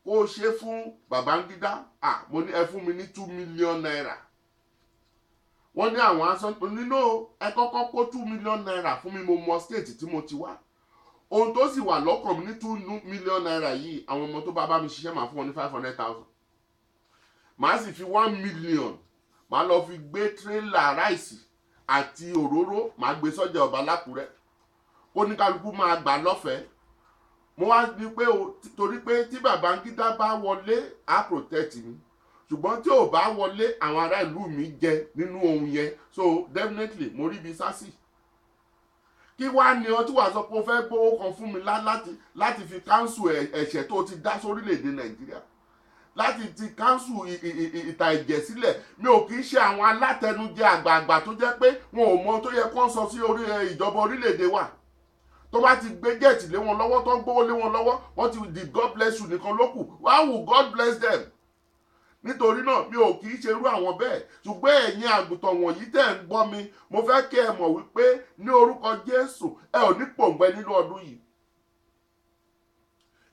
kó o ṣe fún Babangida. Mo ní ẹ fún mi ní 2 million naira. Wọ́n ní àwọn aṣọ nínú ẹ kọ́kọ́ kó 2 million naira fún mi, mo mọ state tí mo ti wá. Ohun tó sì wà lọ́kàn mi ní 2 million naira yìí, àwọn ọmọ tó bá mi ṣiṣẹ́ máa fún wọn ní 500,000. màá sì fi 1 million màá lọ fi gbé tírélà ráìsì àti òróró màá gbé sọ́jà ọba lákùrẹ́ kó ní kálukú máa gbà lọ́fẹ̀ẹ́. Mo wá ní pé torí pé tí Babangida bá wọlé á protect mi, ṣùgbọ́n tí ò bá wọlé àwọn ará ìlú mi jẹ nínú ohun yẹn, so definitely mo rí ibi sásì. Kí wá ní ọ tí wàá sọ pé o fẹ́ gbówó kan fún mi láti fi káńsù ẹ̀ṣẹ̀ tó ti dá sórílẹ̀-èdè Nàìjíríà, láti ti káńsù ìtà ìjẹ̀ sílẹ̀. Mi ò kì í ṣe àwọn alátẹnujẹ àgbààgbà tó jẹ́ pé wọn ò mọ tó yẹ kó sọ sí orí ìjọba orílẹ̀-èdè wa. Tó bá ti gbé jẹ́ẹ̀tì lé wọn lọ́wọ́, tó ń gbówó lé wọn lọ́wọ́, wọ́n ti di God bless you nìkan ló kù. Why will God bless them? Nítorí náà mi ò kì í ṣerú àwọn bẹ́ẹ̀. Ṣùgbọ́n ẹ̀yin àgùntàn wọ̀nyí tẹ̀ ń gbọ́ mi, mo fẹ́ kí ẹ mọ̀ wípé ní orúkọ Jésù ẹ ò ní pòǹgbẹ nínú ọdún yìí.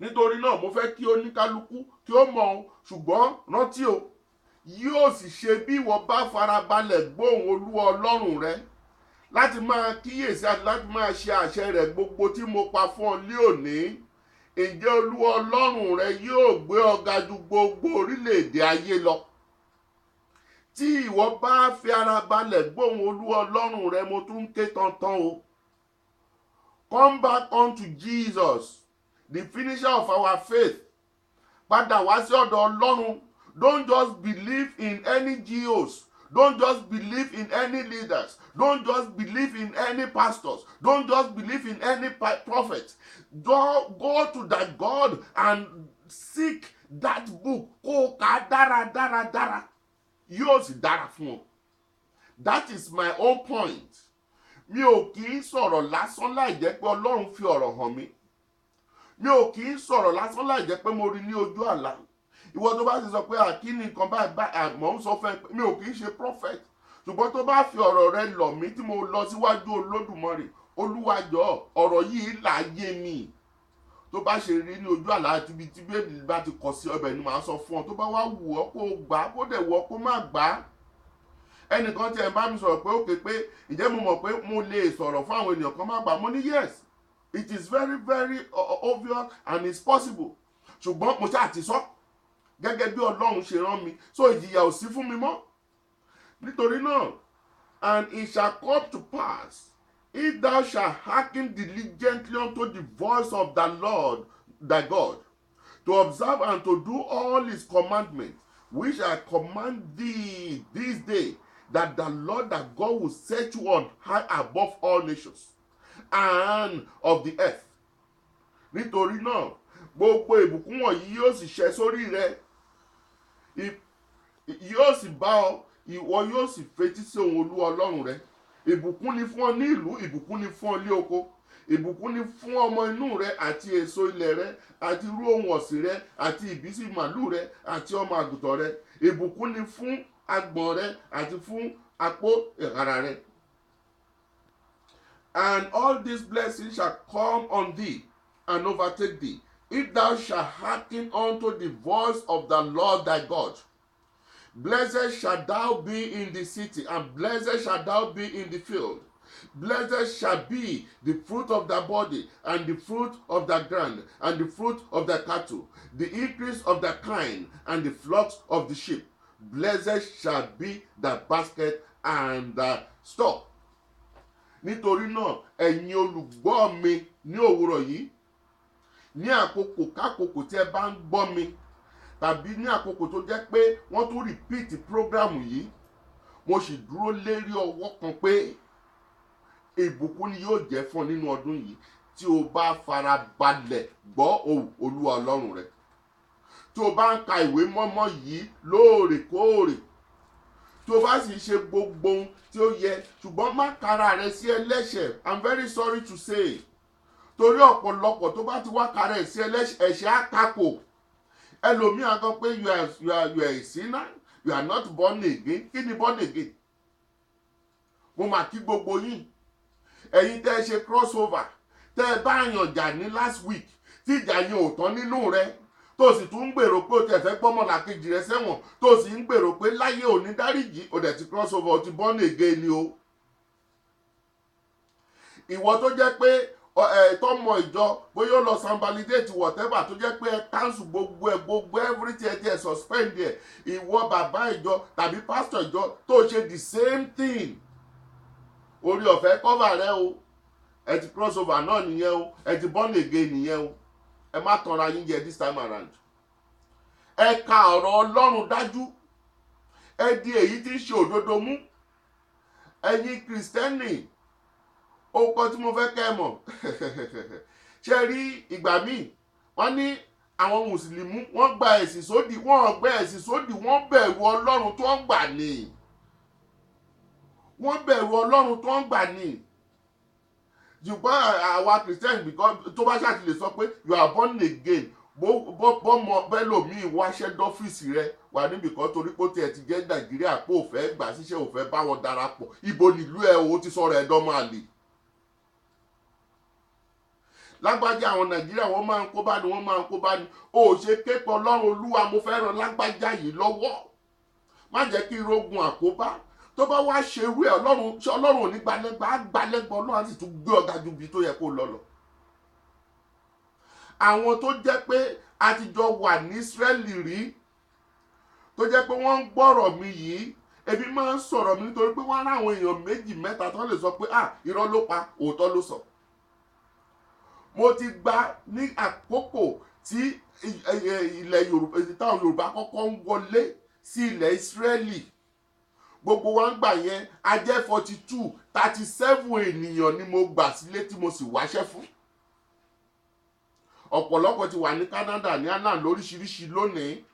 Nítorí náà mo fẹ́ kí oníkálukú kí ó mọ̀ ọ́, ṣùgbọ́n rántí o, yóò sì ṣe bí ìwọ bá farabalẹ̀ gbóhùn Olúwa Ọlọ́run rẹ láti máa kíyèsí àti láti máa ṣe àṣẹ rẹ̀ gbogbo tí mo pa fún ọ ní òní. Ǹjẹ́ Olúwa Ọlọ́run rẹ yóò gbé ọ ga ju gbogbo orílẹ̀-èdè ayé lọ. Tí ìwọ bá fi ara balẹ̀ gbóhùn Olúwa Ọlọ́run rẹ, mo tún ké tantan o. Come back unto Jesus, the finisher of our faith. Padà wá sí ọ̀dọ̀ Ọlọ́run. Don't just believe in any GOs. Don't just believe in any leaders. Don't just believe in any pastors. Don't just believe in any prophet. Go to that God and seek that book. Kó ká dára. Yóò sì dára fún ọ. That is my own point. Mi ò kì í sọ̀rọ̀ lásán láì jẹ́ pé Ọlọ́run fi ọ̀rọ̀ hàn mí. Mi ò kì í sọ̀rọ̀ lásán láì jẹ́ pé mo rí ní ojú àlá. Ìwọ tó bá ti sọ pé àkíní nǹkan báyìí mò ń sọ fún ẹ pé mi ò kì í ṣe prophet. Ṣùgbọ́n tó bá fi ọ̀rọ̀ rẹ lọ̀ mí tí mo lọ síwájú Olódùmarè, Olúwa jọ̀ọ́ ọ̀rọ̀ yìí là yé mi. Tó bá ṣe rí ní ojú àlá àti ibi tí bébì bá ti kọ sí ọbẹ̀ ni màá sọ fún ọ. Tó bá wá wù ọ́ kó gbà, kó dẹ̀ wù ọ́ kó má gbà. Ẹnìkan tí ẹ bá mi sọ̀rọ̀ pé ó ké pé ǹjẹ́ mo mọ̀ pé mo lè sọ̀rọ̀ fún àwọn ènìyàn kan má gbà. Mo ní yes, it is very very obvious and it's possible. Ṣùgbọ́n mo ṣáà ti sọ gẹ́gẹ́ bí Ọlọ́run ṣe rán mi, so ìjìyà ò sí fún mi mọ́. Nítorí náà, and it shall come to pass, if thou shalt hearken diligently unto the voice of the Lord thy God, to observe and to do all his commandments, which I command thee this day, that the Lord thy God will set you on high above all nations and of the earth. Nítorí náà, gbogbo ìbùkún wọ̀nyí yóò sì ṣẹ sórí rẹ, yóò sì bá ọ, ìwọ yóò sì fetí sí ohùn Olúwa Ọlọ́run rẹ. Ìbùkún ni fún ọ ní ìlú, ìbùkún ni fún ọ ní oko, ìbùkún ni fún ọmọ inú rẹ àti èso ilẹ̀ rẹ àti irú ohun ọ̀sìn rẹ àti ìbísí màlúù rẹ àti ọmọ àgùntàn rẹ. Ìbùkún ni fún agbọ̀n rẹ àti fún apó ìhàrà rẹ. And all these blessings shall come on thee and overtake thee, if thou shalt hearken unto the voice of the Lord thy God. Blessed shalt thou be in the city, and blessed shalt thou be in the field. Blessed shall be the fruit of thy body, and the fruit of thy ground, and the fruit of thy cattle, the increase of thy kine, and the flocks of the sheep. Blessed shall be thy basket and thy store. Nítorí náà, ẹ̀yin olùgbọ́ mi ní òwúrọ̀ yìí, ní àkókò kákòókò tí ẹ bá ń gbọ́ mi, tàbí ní àkókò tó jẹ́ pé wọ́n tún repeat programu yìí, mo sì dúró lérí ọwọ́ kan pé ìbùkún ni yóò jẹ́ fún ọ nínú ọdún yìí tí o bá fara balẹ̀ gbọ́ ohùn Olúwa Ọlọ́run rẹ. Tí o bá ń ka ìwé mọ́mọ́ yìí lóòrèkóòrè, tí o bá sì ṣe gbogbo ohun tí ó yẹ, ṣùgbọ́n má kara rẹ sí ẹlẹ́ṣẹ̀. I'm very sorry to say. Torí ọ̀pọ̀lọpọ̀ tó bá ti wá kara ẹ̀ sí ẹ̀ṣẹ̀ àtakò. Ẹlòmíà gan pé you are a sinner, you are not born again. Kí ni born again? Mo mà kí gbogbo yín. Ẹ̀yin tẹ́ ẹ ṣe crossover, tẹ́ ẹ bá yàn jà ní last week, tí ìjà yẹn ò tán nínú rẹ, tó sì tún ń gbèrò pé o tẹ̀ fẹ́ gbọ́mọlàkejì rẹ sẹ́wọ̀n, tó sì ń gbèrò pé láyé ò ní dáríjì, o dẹ̀ ti crossover, o ti born again ni o. Ìwọ tó jẹ́ pé tọmọ ìjọ bóyá ó lọ sanbalidate whatever tó jẹ́ pé ẹ cancel gbogbo everything ẹ ti ẹ suspend ẹ, ìwọ bàbá ìjọ tàbí pastor ìjọ tó ṣe the same thing, orí ọ̀fẹ́ cover rẹ o, ẹ ti cross over náà nìyẹn o, ẹ ti born again nìyẹn o. Ẹ má tanra yín jẹ this time around. Ẹ ka ọ̀rọ̀ Ọlọ́run dájú, ẹ di èyí tí ń ṣe òdodo mú. Ẹ̀yin Kristẹni, ó kọ́ tí mo fẹ́ kẹ́ mọ̀ ṣe rí ìgbà míì wọ́n ní àwọn mùsùlùmí wọ́n gba ẹ̀sìn sódì, wọ́n gbé ẹ̀sìn sódì, wọ́n bẹ̀rù Ọlọ́run tó ń gbà ní, wọ́n bẹ̀rù Ọlọ́run tó ń gbà ní. Ṣùgbọ́n àwa Christian because tó bá ṣáà ti lè sọ pé you are born again, bọ́mọ bẹ́lòmíì wáṣẹ́ dọ́fíìsì rẹ wà níbi kan torí pé ó tiẹ̀ ti jẹ́ Nàìjíríà pé ò fẹ́ gbà síṣẹ́, ò fẹ́ bá wọn darapọ̀, ibo nílùú ẹ̀ o ti sọ̀rọ̀ ẹ̀dọ́ máa lè. Lágbájá àwọn Nàìjíríà wọ́n máa ń kó bá ní, wọ́n máa ń kó bá ní. O ṣe képe Ọlọ́run, Olúwa mo fẹ́ ràn lágbájá yìí lọ́wọ́, má jẹ́ kí irógun àkóbá tó bá wá ṣe irú ẹ̀ Ọlọ́run ò ní gbalẹ́gbà, á gbalẹ́gbà, Ọlọ́run á sì tún gbé ọ̀gá ju ibi tó yẹ kó lọ lọ. Àwọn tó jẹ́ pé a ti jọ wà ní Ísírẹ́lì rí, tó jẹ́ pé wọ́n ń gbọ́rọ̀ mi yìí, ebi máa ń sọ̀rọ̀ mi nítorí pé wọ́n á ráwọn èèyàn méjì mẹ́ta tó lè sọ pé irọ́ ló pa, òótọ́ ló sọ. Mo ti gba ní àkókò tí ilẹ̀ Yorùbá, táwọn Yorùbá kọ́kọ́ ń wọlé sí ilẹ̀ Ísírẹ́lì, gbogbo wa ń gbà yẹn a jẹ́ 42, 37 ènìyàn ni mo gbà sílé tí mo sì wáṣẹ́ fún. Ọ̀pọ̀lọpọ̀ ti wà ní Canada, ní àná lóríṣiríṣi lónìí.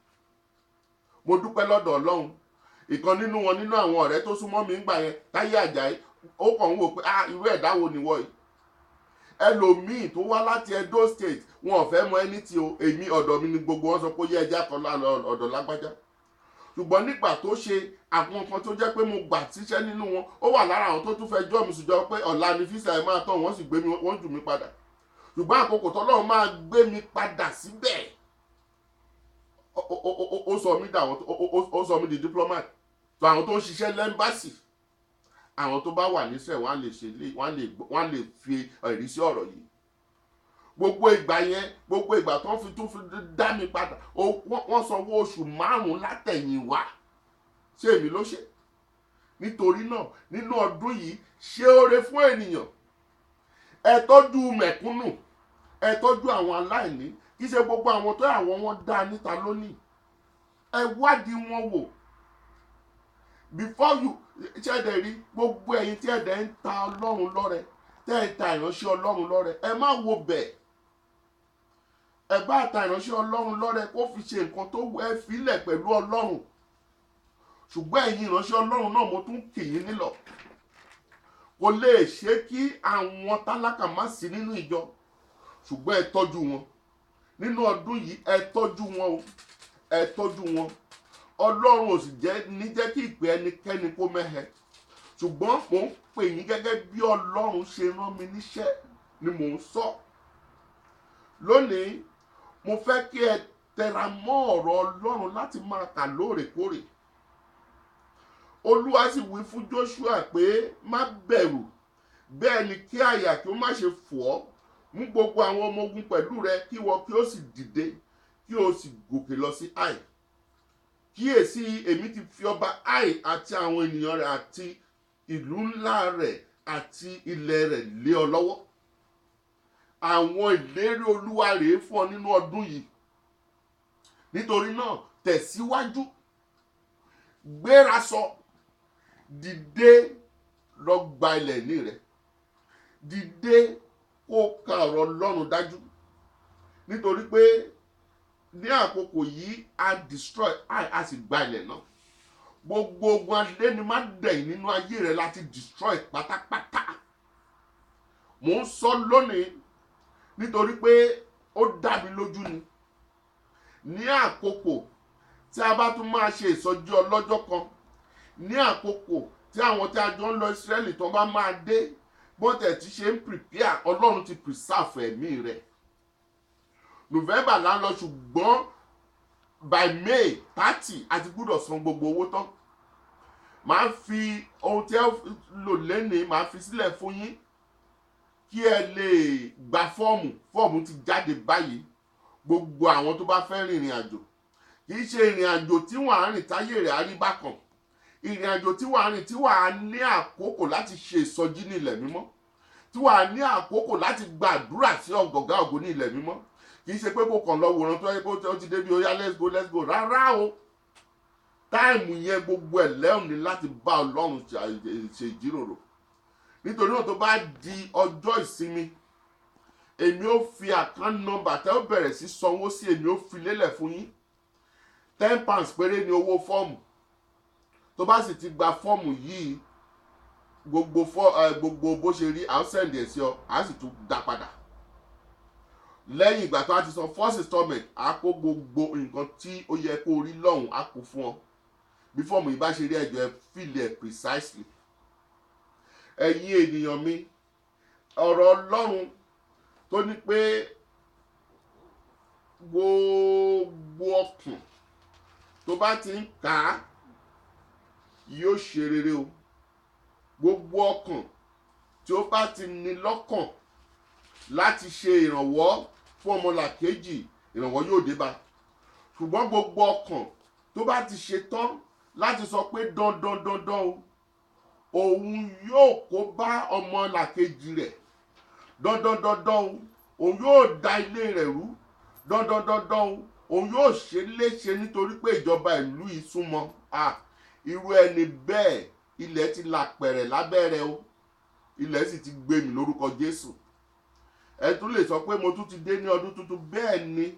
Mo dúpẹ́ lọ́dọ̀ Ọlọ́run. Ìkan nínú wọn, nínú àwọn ọ̀rẹ́ tó súnmọ́ mi ń gbà yẹn, Táyé Àjàyí, ó kàn ń wò pé irú ẹ̀dá wo ni wọ́ yìí. Ẹlòmíì tó wá láti Edo State, wọn ò fẹ́ mọ ẹni tí o, èmi ọ̀dọ̀ mi ni gbogbo wọn sọ pé yẹ ẹja kan ọ̀dọ̀ lágbájá. Ṣùgbọ́n nígbà tó ṣe àwọn kan tó jẹ́ pé mo gbà síṣẹ́ nínú wọn, ó wà lára àwọn tó tún fẹ́ jọ́ mi sùjọ́ pé ọ̀la ni físà ẹ̀ máa tán, wọ́n sì gbé mi, wọ́n jù mí padà. Ṣùgbọ́n àkókò tọ́lọ́run máa gbé mi padà síbẹ̀, ó sọ mí dàwọn, ó sọ mí di diplomat. tó àwọn tó ń ṣiṣẹ́ lẹ́mbàsì, àwọn tó bá wà níṣẹ́ wọ́n lè fi ẹ̀rí sí ọ̀rọ̀ yìí. Gbogbo ìgbà yẹn, gbogbo ìgbà tó ń fi tún fi dá mi padà, wọ́n sanwó oṣù 5 látẹ̀yìn wá. Ṣé èmi ló ṣe? Nítorí náà nínú ọdún yìí ṣe oore fún ènìyàn, ẹ tọ́jú mẹ̀kúnnù, ẹ tọ́jú àwọn aláìní. Kì í ṣe gbogbo àwọn tó àwọn wọn dá níta lónìí, ẹ wádìí wọn wò before you ṣẹ̀dẹ̀ rí. Gbogbo ẹ̀yin tí ẹ̀dẹ̀ ń ta Ọlọ́run lọ́rẹ, tẹ́ ẹ ta ìránṣẹ́ Ọlọ́run lọ́rẹ, ẹ má wo bẹ̀. Ẹ bá ta ìránṣẹ́ Ọlọ́run lọ́rẹ kó fi ṣe nǹkan tó ẹ filẹ̀ pẹ̀lú Ọlọ́run. Ṣùgbọ́n ẹ̀yin ìránṣẹ́ Ọlọ́run náà mo tún kì í nílọ̀. Kò lè ṣe kí àwọn tálákà má sí nínú ìjọ, ṣùgbọ́n ẹ tọ́jú wọn. Nínú ọdún yìí ẹ tọ́jú wọn o, ẹ tọ́jú wọn. Ọlọ́run ò sì ní jẹ́ kí ìpè ẹnikẹ́ni kó mẹ́hẹ. Ṣùgbọ́n mò ń pè yín gẹ́gẹ́ bí Ọlọ́run ṣe rán mi níṣẹ́ ni mò ń sọ. Lónìí mo fẹ́ kí ẹ tẹra mọ́ ọ̀rọ̀ Ọlọ́run láti máa kà lóòrèkóòrè. Olúwa sì wí fún Joshua pé má bẹ̀rù, bẹ́ẹ̀ ni kí àyà kí ó má ṣe fò ọ́. Mú gbogbo àwọn ọmọ ogun pẹ̀lú rẹ kí wọ́n kí ó sì dìde, kí ó sì gòkè lọ sí Ai. Kíyèsí èmi ti fi ọba Ai àti àwọn ènìyàn rẹ̀ àti ìlú ńlá rẹ̀ àti ilẹ̀ rẹ̀ lé ọ lọ́wọ́. Àwọn ìlérí Olúwa rèé fún ọ nínú ọdún yìí. Nítorí náà tẹ̀síwájú, gbéra sọ, dìde lọ gba ilẹ̀ ní rẹ̀. Dìde kó ka ọ̀rọ̀ Ọlọ́run dájú. Nítorí pé ní àkókò yìí a destroy a sì gba ilẹ̀ náà. Gbogbo ogun alẹ́ ni má dẹ̀yìn nínú ayé rẹ̀ láti destroy pátápátá. Mò ń sọ lónìí nítorí pé ó dá mi lójú ni. Ní àkókò tí a bá tún máa ṣe ìsọjí ọlọ́jọ́ kan, ní àkókò tí àwọn tí a jọ ń lọ Ísírẹ́lì tó bá máa dé, bọ́tẹ̀ tí ṣe ń prepare, Ọlọ́run ti preserve ẹ̀mí rẹ̀. November là ń lọ, ṣùgbọ́n by May 30 àti gbọ́dọ̀ san gbogbo owó tán. Màá fi ohun tí ẹ lò lẹ́nìí, màá fi sílẹ̀ fún yín. kí ẹ lè gba fọ́ọ̀mù ti jáde báyìí. Gbogbo àwọn tó bá fẹ́ rìnrìn àjò, kì í ṣe ìrìn àjò tí wàá rìn táyé rẹ̀ á rí bákan, ìrìn àjò tí wàá rìn tí wàá ní àkókò láti ṣe ìsọjí ní ilẹ̀ mímọ́, tí wàá ní àkókò láti gbàdúrà sí ọ̀gọ̀gá ògo ní ilẹ̀ mímọ́. Kì í ṣe pé kò kàn lọ wòran tó yẹ kó ó ti débi oya let's go rárá o. Táìmù yẹn gbogbo ẹ̀ lẹ́hùn ní láti bá Ọlọ́run ṣe ìjíròrò. Nítorí náà tó bá di ọjọ́ ìsinmi, èmi ó fi account number tẹ́ ó bẹ̀rẹ̀ sí sanwó sí, èmi ó fi lélẹ̀ fún yín. £10 péré ni owó fọ́ọ̀mù. Tó bá sì ti gba fọ́ọ̀mù yìí, gbogbo bó ṣe rí à ń send ẹ̀ sí ọ, à sì tún dá padà. Lẹ́yìn ìgbà tó a ti san first installment, a kó gbogbo nǹkan tí ó yẹ kó rí lọ́hùn á kó fún ọ. Bí fọ́ọ̀mù yìí bá ṣe rí ẹjọ́ ẹ fill ẹ̀ precisely. Ẹ̀yin ènìyàn mi, ọ̀rọ̀ Ọlọ́run tó ní pé gbogbo ọkàn tó bá ti ń kà á yóò ṣe rere o. Gbogbo ọkàn tí ó bá ti ní lọ́kàn láti ṣe ìrànwọ́ fún ọmọlàkejì, ìrànwọ́ yóò dé bá. Ṣùgbọ́n gbogbo ọkàn tó bá ti ṣe tán láti sọ pé dandan o, òun yóò kó bá ọmọlàkejì rẹ̀, dandan o, òun yóò da ilé rẹ̀ rú, dandan o, òun yóò ṣe léṣe nítorí pé ìjọba ìlú yìí súnmọ́. Irú ẹni bẹ́ẹ̀ ilẹ̀ ti là pẹ̀rẹ̀ lábẹ́rẹ́ o, ilẹ̀ sì ti gbé mi lórúkọ Jésù. Ẹ tún lè sọ pé mo tún ti dé ní ọdún tuntun. Bẹ́ẹ̀ ni,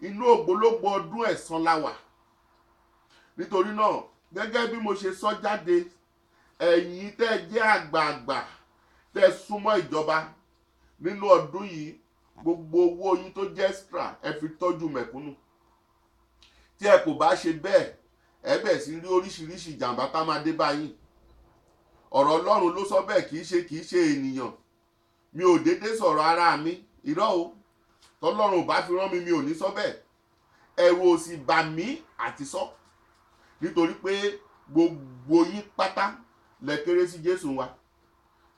inú ògbólógbò ọdún ẹ̀san la wà. Nítorí náà, gẹ́gẹ́ bí mo ṣe sọ jáde, ẹ̀yin tẹ́ jẹ́ àgbààgbà tẹ́ súnmọ́ ìjọba nínú ọdún yìí, gbogbo owó yín tó jẹ́ extra ẹ fi tọ́jú mẹ̀kúnnù. Tí ẹ kò bá ṣe bẹ́ẹ̀, ẹ bẹ̀ sí rí oríṣiríṣi ìjàmbá tá máa dé báyìí. Ọ̀rọ̀ Ọlọ́run ló sọ bẹ́ẹ̀, kì í ṣe ènìyàn. Mi ò dédé sọ̀rọ̀ ara mi, irọ́ o. Tọ́lọ́run ò bá fi rán mi, mi ò ní sọ bẹ́ẹ̀. Ẹ̀rù ò sì bà mí àti sọ. Nítorí pé gbogbo yín pátá lẹ kéré sí Jésù wa.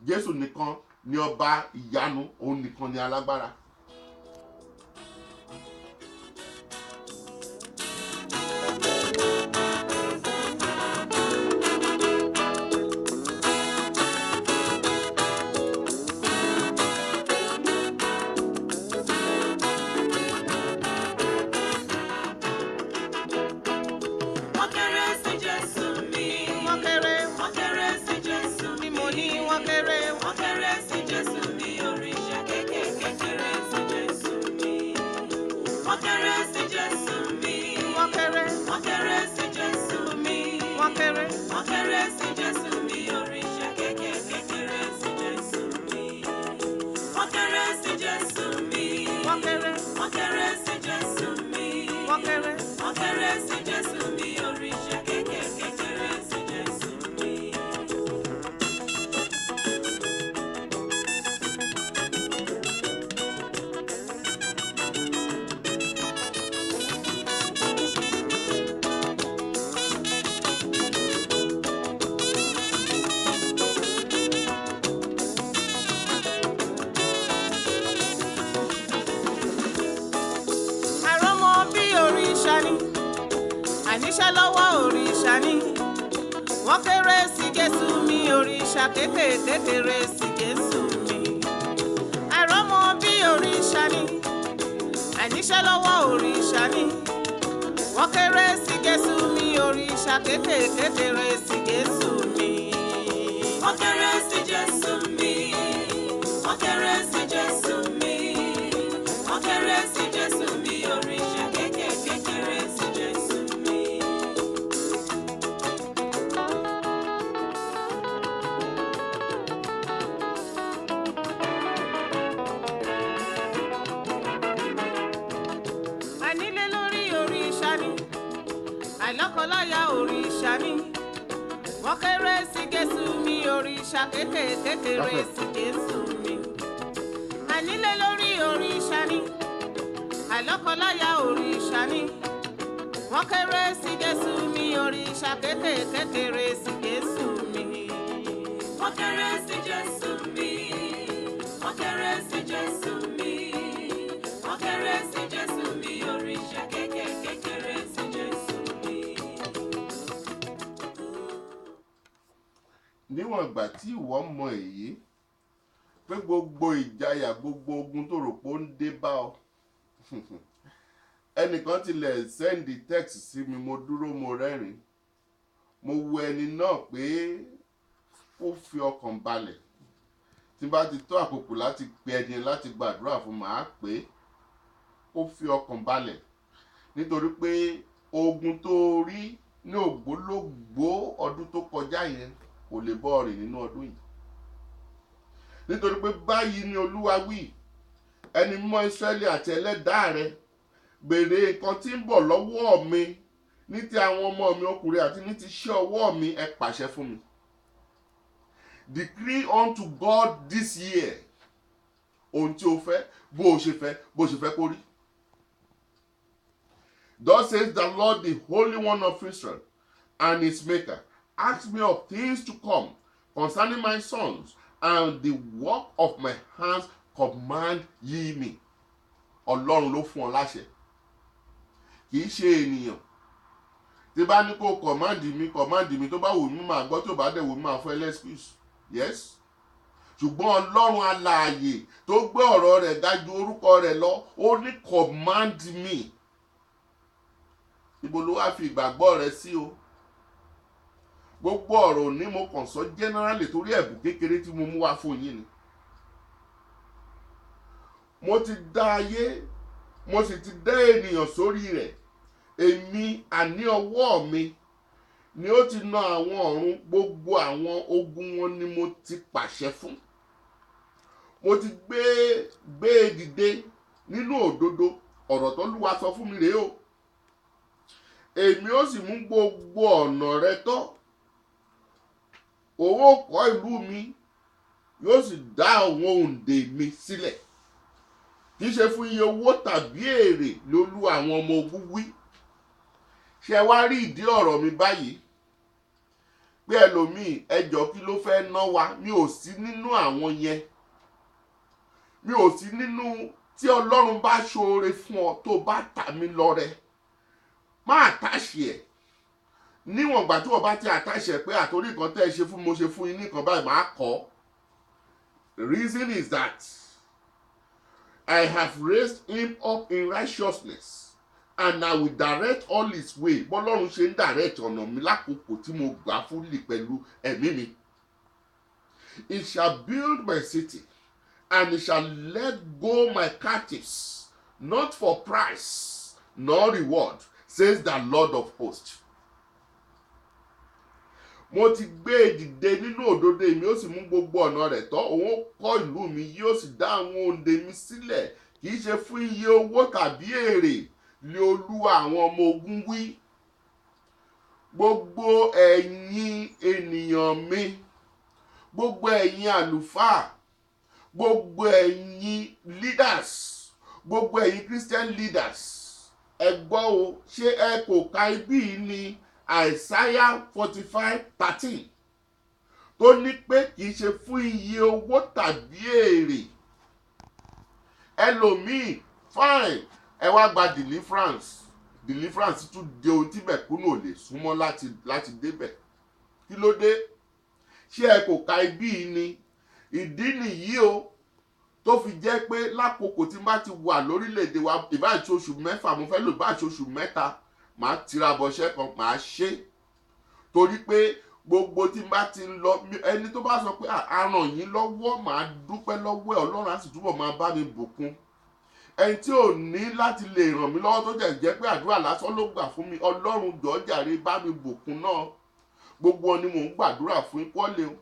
Jésù nìkan ni ọba ìyanu, òun nìkan ni alágbára. Àníṣe lọ́wọ́ òrìṣà ni wọ́n kéré sí Jésù mi, òrìṣà kékeré sí Jésù mi. Àìrọ́mọ bí òrìṣà ni, àníṣe lọ́wọ́ òrìṣà ni wọ́n kéré sí Jésù mi, òrìṣà kékeré sí Jésù mi. Wọ́n kéré sí Jésù mi, wọ́n kéré sí Jésù mi, wọ́n kéré sí Jésù mi, òrìṣà kékeré sí Jésù mi. Ànílé lórí òrìṣà ni, àìlọ́kọláya òrìṣà ni wọ́n kéré sí Jésù mi, òrìṣà kékeré sí Jésù mi. Ànílé lórí òrìṣà ni, àìlọ́kọláya òrìṣà ni wọ́n kéré sí Jésù mi, òrìṣà kékeré sí Jésù mi. Wọ́n kéré sí Jésù mi, wọ́n kéré sí Jésù mi, wọ́n kéré sí Jésù mi, òrìṣà kékèké kéré sí Jésù mi. níwọ̀n ìgbà tí ìwọ mọ èyí pé gbogbo ìjayà gbogbo ogun tó rò pé ó ń dé bá ọ ẹnìkan tilẹ̀ sẹ́ndì text sí mi, mo dúró mo rẹ́rìn, mo wo ẹni náà pé ó fi ọkàn balẹ̀, tí bá ti tó àkókò láti pe ẹni láti gbàdúrà fún màá pé ó fi ọkàn balẹ̀, nítorí pé ogun tó rí ní ògbólógbòó ọdún tó kọjá yẹn kò lè bọ́ rìn nínú ọdún yìí, nítorí pé báyìí ni Olúwa wí, ẹni mímọ́ Ísírẹ́lì àti ẹlẹ́dàá rẹ, béèrè nǹkan tí ń bọ̀ lọ́wọ́ mi ní ti àwọn ọmọ mi ọkùnrin àti ní ti iṣẹ́ ọwọ́ mi, ẹ pàṣẹ fún mi. Decree unto God this year ohun tí o fẹ́, bó o ṣe fẹ́ kó rí. Thus says the Lord, the Holy One of Israel and his Maker, ask me of things to come concerning my sons, and the work of my hands command ye me. Ọlọ́run ló fún ọ láṣẹ, kìí ṣe ènìyàn. Tí bá ní kó command mi, tó bá wù mí máa gbọ́, tó bá dẹ̀ wù mí máa fún ẹ lẹ́skúùsì. Yes. Ṣùgbọ́n Ọlọ́run alààyè tó gbé ọ̀rọ̀ rẹ̀ ga ju orúkọ rẹ̀ lọ, ó ní command me. Ibo ló wá fi ìgbàgbọ́ rẹ sí o? Gbogbo ọ̀rọ̀ ní mo kàn sọ generally torí ẹ̀bùn kékeré tí mo mú wá fún yín ni. Mo ti dá ayé, mo sì ti dá ènìyàn sórí rẹ̀. Èmi àní ọwọ́ mi ni ó ti na àwọn ọ̀run, gbogbo àwọn ogun wọn ni mo ti pàṣẹ fún. Mo ti gbé dìde nínú òdodo, ọ̀rọ̀ t'Olúwa sọ fún mi rèé o. Èmi ó sì mú gbogbo ọ̀nà rẹ tọ́. Òun ó kọ́ ìlú mi, yóò sì dá àwọn òǹdè mi sílẹ̀. Kì í ṣe fún iye owó tàbí èrè ni Olúwa àwọn ọmọ ogun wí. Ṣé wá rí ìdí ọ̀rọ̀ mi báyìí? Pé ẹlòmíì, ẹjọ́ kí ló fẹ́ ná wa? Mi ò sí nínú àwọn yẹn. Mi ò sí nínú tí Ọlọ́run bá ṣoore fún ọ tó bá tà mí lọ́rẹ. Má àtàṣe ẹ̀. Níwọ̀n ìgbà tí wọ́n bá ti àtàṣe ẹ̀ pé àtorí nǹkan tẹ́ ẹ ṣe fún mo ṣe fún yín nìkan báyìí, máa kọ́. The reason is that I have raised him up in righteousness, and I will direct all his way. Bọ́lọ́run ṣe ń direct ọ̀nà mi lákòókò tí mo gbà fúnlì pẹ̀lú ẹ̀mí mi. He shall build my city, and he shall let go my captives, not for price nor reward, says the Lord of hosts. Mo ti gbé dìde nínú òdodo, èmi ó sì mú gbogbo ọ̀nà rẹ̀ tọ́. Òun ó kọ́ ìlú mi, yóò sì dá àwọn òǹdè mi sílẹ̀. Kì í ṣe fún iye owó tàbí èrè ni Olúwa àwọn ọmọ ogun wí. Gbogbo ẹ̀yin ènìyàn mi, gbogbo ẹ̀yin àlùfáà, gbogbo ẹ̀yin leaders, gbogbo ẹ̀yin Christian leaders, ẹ gbọ́ o, ṣé ẹ kò ka ibí yìí ní Isaiah 45:13 tó ní pé kì í ṣe fún iye owó tàbí èrè. Ẹlòmíì, fine, ẹ wá gba deliverance tún dé ohun tí mẹ̀kúnnù ò lè súnmọ́ láti débẹ̀. Kí ló dé? Ṣé ẹ kò ka ibí yìí ni? Ìdí nìyí o tó fi jẹ́ pé lákòókò tí n bá ti wà lórílẹ̀‐èdè wa, ìbá ṣe oṣù 4 mo fẹ́ lò, ìbá ṣe oṣù 3, màá tira bọ̀ṣẹ́ kan, màá ṣe. Torí pé gbogbo tí n bá ti ń lọ, ẹni tó bá sọ pé a ràn yín lọ́wọ́, màá dúpẹ́ lọ́wọ́ ẹ̀, Ọlọ́run á sì túbọ̀ máa bá mi bùkún. Ẹni tí ò ní láti lè ràn mí lọ́wọ́ tó jẹ́ pé àdúrà lásán ló gbà fún mi, Ọlọ́run jọ̀ọ́ jàre bá mi bùkún náà. Gbogbo wọn ni mò ń gbàdúrà fún ìkọ́lé o.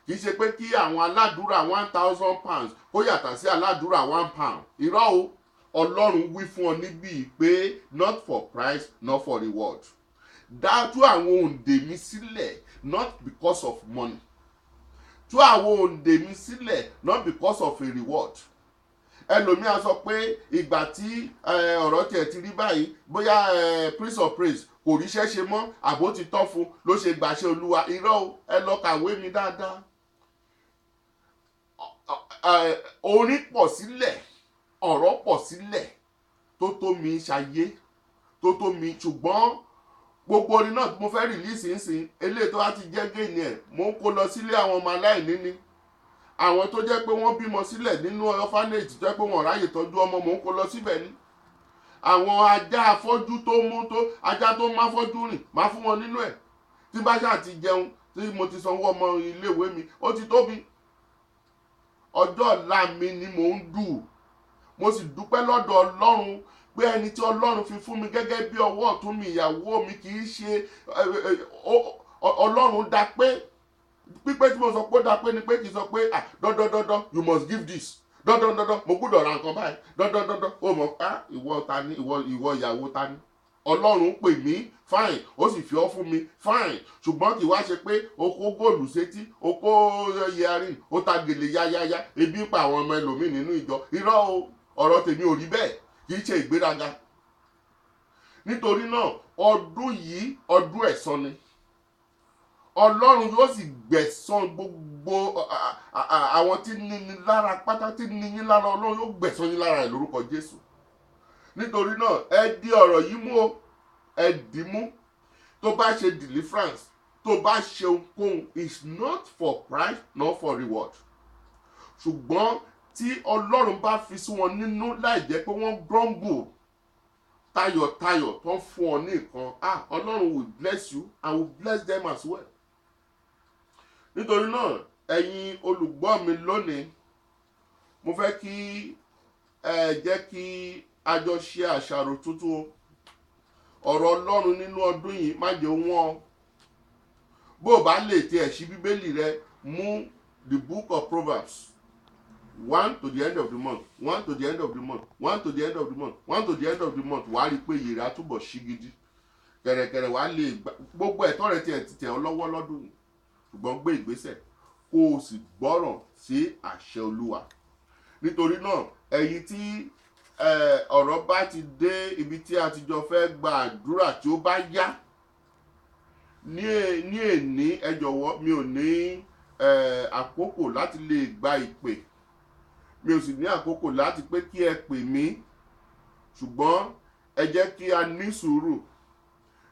Kì í ṣe pé kí àwọn aládùúrà £1,000 kó yàtọ̀ sí aládùúrà £1. Irọ́ o, Ọlọ́run wí fún ọ níbí pé not for price, not for reward. Dá tú àwọn òǹdè mi sílẹ̀, not because of money. Tú àwọn òǹdè mi sílẹ̀, not because of a reward. Ẹlòmíì á sọ pé ìgbà tí ọ̀rọ̀ tiẹ̀ ti rí báyìí, bóyá Prince of Praise kò ríṣẹ́ ṣe mọ́, àbó ti tọ́ fún ló ṣe gbàṣẹ Olúwa. Irọ́ o, ẹ lọ kàwé mi dáadáa. orin pọ̀ sílẹ̀, ọ̀rọ̀ pọ̀ sílẹ̀ tó tó mi ṣayé, tó tó mi, ṣùgbọ́n gbogbo orin náà tí mo fẹ́ rìlíìsì ńsìn eléyìí tó wá ti jẹ́ géènì ẹ̀ mo ń kó lọ sílé àwọn ọmọ aláìní ni, àwọn tó jẹ́ pé wọ́n bímọ sílẹ̀ nínú orphanage tó jẹ́ pé wọ́n ráyè tọ́jú ọmọ mo ń kó lọ síbẹ̀ ni, àwọn ajá afọ́jú tó mú tó ajá tó má fọ́jú rìn má fún wọn nínú ẹ̀, tí bá ṣáà ti jẹun tí mo ti sanwó ọmọ iléèwé mi ó ti tóbi. Ọjọ́ ọ̀la mi ni mò ń dù, mo sì dúpẹ́ lọ́dọ̀ Ọlọ́run pé ẹni tí Ọlọ́run fi fún mi gẹ́gẹ́ bí ọwọ́ ọ̀tún mi ìyàwó mi kì í ṣe Ọlọ́run dá pé pípé tí mo sọ pé ó dá pé ni pé kì í sọ pé dandan you must give this, dandan mo gbọ́dọ̀ ra nǹkan báyìí, dandan ó mọ̀ ìwọ ta ni ìwọ ìyàwó ta ni. Ọlọ́run pè mí fine, ó sì fi ọ́ fún mi fine, ṣùgbọ́n kì í wá ṣe pé o kó góòlù sétí, o kó yẹrin, o ta gèlè yáyáyá, ebi pa àwọn ọmọ ẹlòmíì nínú ìjọ. Irọ́ o, ọ̀rọ̀ tèmi ò rí bẹ́ẹ̀, kì í ṣe ìgbéraga. Nítorí náà ọdún yìí ọdún ẹ̀san ni. Ọlọ́run yóò sì gbẹ̀san gbogbo àwọn tí níni lára pátá, tí níyín lára, Ọlọ́run yóò gbẹ̀san yín lára ẹ̀ lórúkọ Jésù. Nítorí náà ẹ di ọ̀rọ̀ yìí mú o, ẹ dì mú. Tó bá ṣe deliverance, tó bá ṣe ohunkóhun, is not for price nor for reward. Ṣùgbọ́n tí Ọlọ́run bá fi sí wọn nínú láì jẹ́ pé wọ́n grumble tayọ̀tayọ̀ tó ń fún ọ ní nǹkan, Ọlọ́run will bless you and will bless them as well. Nítorí náà ẹ̀yin olùgbọ́ mi lónìí, mo fẹ́ kí jẹ́ kí a jọ ṣe àṣàrò tuntun ọ̀rọ̀ Ọlọ́run nínú ọdún yìí, má jẹ́ wọ́n. Bó o bá lè tiẹ̀ ṣí Bíbélì rẹ, mú the book of Proverbs 1 to the end of the month, 1 to the end of the month, 1 to the end of the month, 1 to the end of the month, wàá rí i pé yèrè àtúbọ̀ ṣí gidi. Kẹ̀rẹ̀kẹ̀rẹ̀ wàá lè gbogbo ẹ̀tọ́ rẹ tiẹ̀ ti tẹ̀ ọ́ lọ́wọ́ lọ́dún yìí, ṣùgbọ́n gbé ìgbésẹ̀ kó o sì gbọ́ràn sí àṣẹ Olúwa. Nítorí náà ẹ̀yin tí ọ̀rọ̀ bá ti dé ibi tí a ti jọ fẹ́ gba àdúrà tí ó bá yá ní èní, ẹ jọ̀wọ́, mi ò ní àkókò láti lè gba ìpè, mi ò sì ní àkókò láti pé kí ẹ pè mí, ṣùgbọ́n ẹ jẹ́ kí a ní sùúrù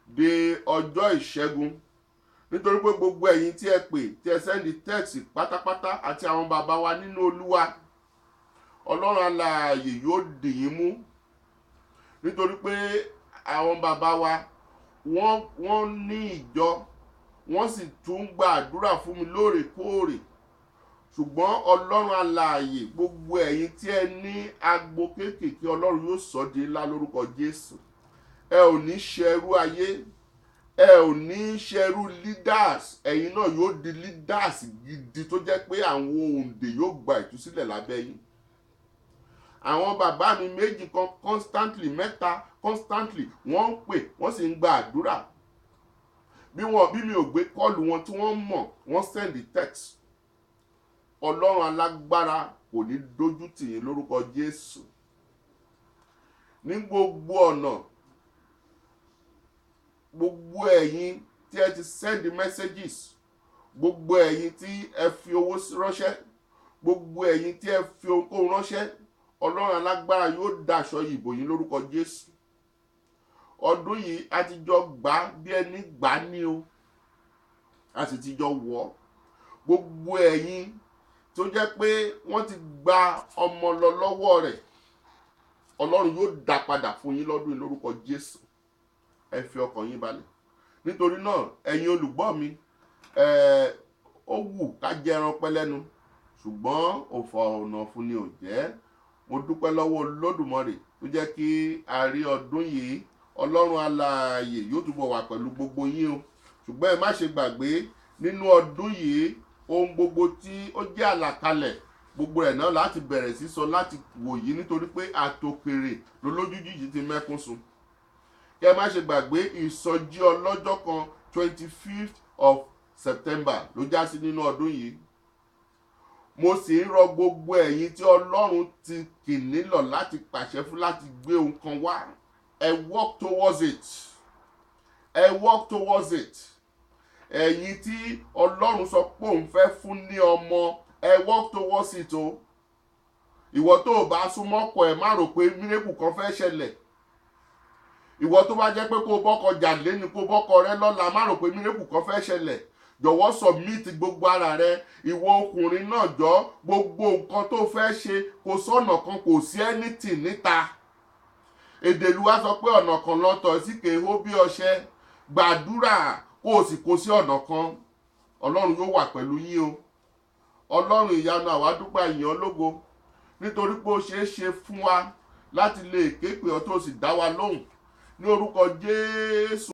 de ọjọ́ ìṣẹ́gun. Nítorí pé gbogbo ẹ̀yin tí ẹ pè, tí ẹ sẹ́ndì text pátápátá àti àwọn bàbá wa nínú Olúwa, Ọlọ́run alààyè yóò dì yín mú. Nítorí pé àwọn bàbá wa wọ́n ní ìjọ, wọ́n sì tún gba àdúrà fún mi lóòrèkóòrè. Ṣùgbọ́n Ọlọ́run alààyè, gbogbo ẹ̀yin tí ẹ ní agbo kéékèèké, Ọlọ́run yóò sọ di ńlá lórúkọ Jésù. Ẹ ò ní ṣẹrú ayé, ẹ ò ní ṣẹrú leaders, ẹ̀yin náà yóò di leaders gidi tó jẹ́ pé àwọn òǹdè yóò gba ìtúsílẹ̀ lábẹ́ yín. Àwọn bàbá mi méjì kan constantly, mẹ́ta constantly, wọ́n ń pè, wọ́n sì ń gba àdúrà. Bí mi ò gbé kọ́ọ̀lù wọn tí wọ́n mọ̀, wọ́n send the text. Ọlọ́run alágbára kò ní dójú tì yín lórúkọ Jésù. Ní gbogbo ọ̀nà, gbogbo ẹ̀yin tí ẹ ti send messages, gbogbo ẹ̀yin tí ẹ fi owó ránṣẹ́, gbogbo ẹ̀yin tí ẹ fi ohunkóhun ránṣẹ́, Ọlọ́run alágbára yóò daṣọ ìbò yín lórúkọ Jésù. Ọdún yìí a ti jọ gbà bí ẹni gbà ní o, a sì ti jọ wọ̀. Gbogbo ẹ̀yin tó jẹ́ pé wọ́n ti gba ọmọ lọ lọ́wọ́ rẹ̀, Ọlọ́run yóò dá padà fún yín lọ́dún yìí lórúkọ Jésù. Ẹ fi ọkàn yín balẹ̀. Nítorí náà ẹ̀yin olùgbọ́ mi, ó wù ká jẹ ẹran pẹ́ lẹ́nu, ṣùgbọ́n òfò ọ̀nà fún ni ò jẹ́. Mo dúpẹ́ lọ́wọ́ Olódùmarè tó jẹ́ kí a rí ọdún yìí. Ọlọ́run alààyè yóò túbọ̀ wà pẹ̀lú gbogbo yín o. Ṣùgbọ́n ẹ má ṣe gbàgbé, nínú ọdún yìí ohun gbogbo tí ó jẹ́ àlàkalẹ̀, gbogbo ẹ̀ náà láti bẹ̀rẹ̀ sí sọ láti wò yìí, nítorí pé àtòkèrè lolójú jíjì ti mẹ́kún sun. Kí ẹ má ṣe gbàgbé ìsọjí ọlọ́jọ́ kan 25th of September ló já sí nínú ọdún yìí. Mo sì ń rọ gbogbo ẹ̀yin tí Ọlọ́run ti kì nílọ̀ láti pàṣẹ fún láti gbé ohun kan wá. Ẹ walk towards it. Ẹ walk towards it. Ẹ̀yin tí Ọlọ́run sọ pé òun fẹ́ fún ní ọmọ, ẹ walk towards it o. ìwọ tó o bá súnmọ́ ọkọ ẹ̀ má rò pé mírèkù kan fẹ́ ṣẹlẹ̀. Ìwọ tó bá jẹ́ pé kó o bọ́kọ jà lẹ́ni kó o bọ́kọ rẹ lọ́la má rò pé mírèkù kan fẹ́ ṣẹlẹ̀. Jọ̀wọ́ submit gbogbo ara rẹ. Ìwọ ọkùnrin náà jọ gbogbo nǹkan tó fẹ́ ṣe kò sọ́nà kan kò sí anything níta. Èdèlúwà sọ pé ọ̀nà kan lọ́tọ̀ sí kèéhó bí ọṣẹ. Gbàdúrà kó o sì kó sí ọ̀nà kan. Ọlọ́run yóò wà pẹ̀lú yín o. Ọlọ́run ìyanu àwa dúpẹ́ yìn ọ́ lógo nítorí pé ó ṣeé ṣe fún wa láti lè ké pè ọ́ tó sì dá wa lóhùn ní orúkọ Jésù.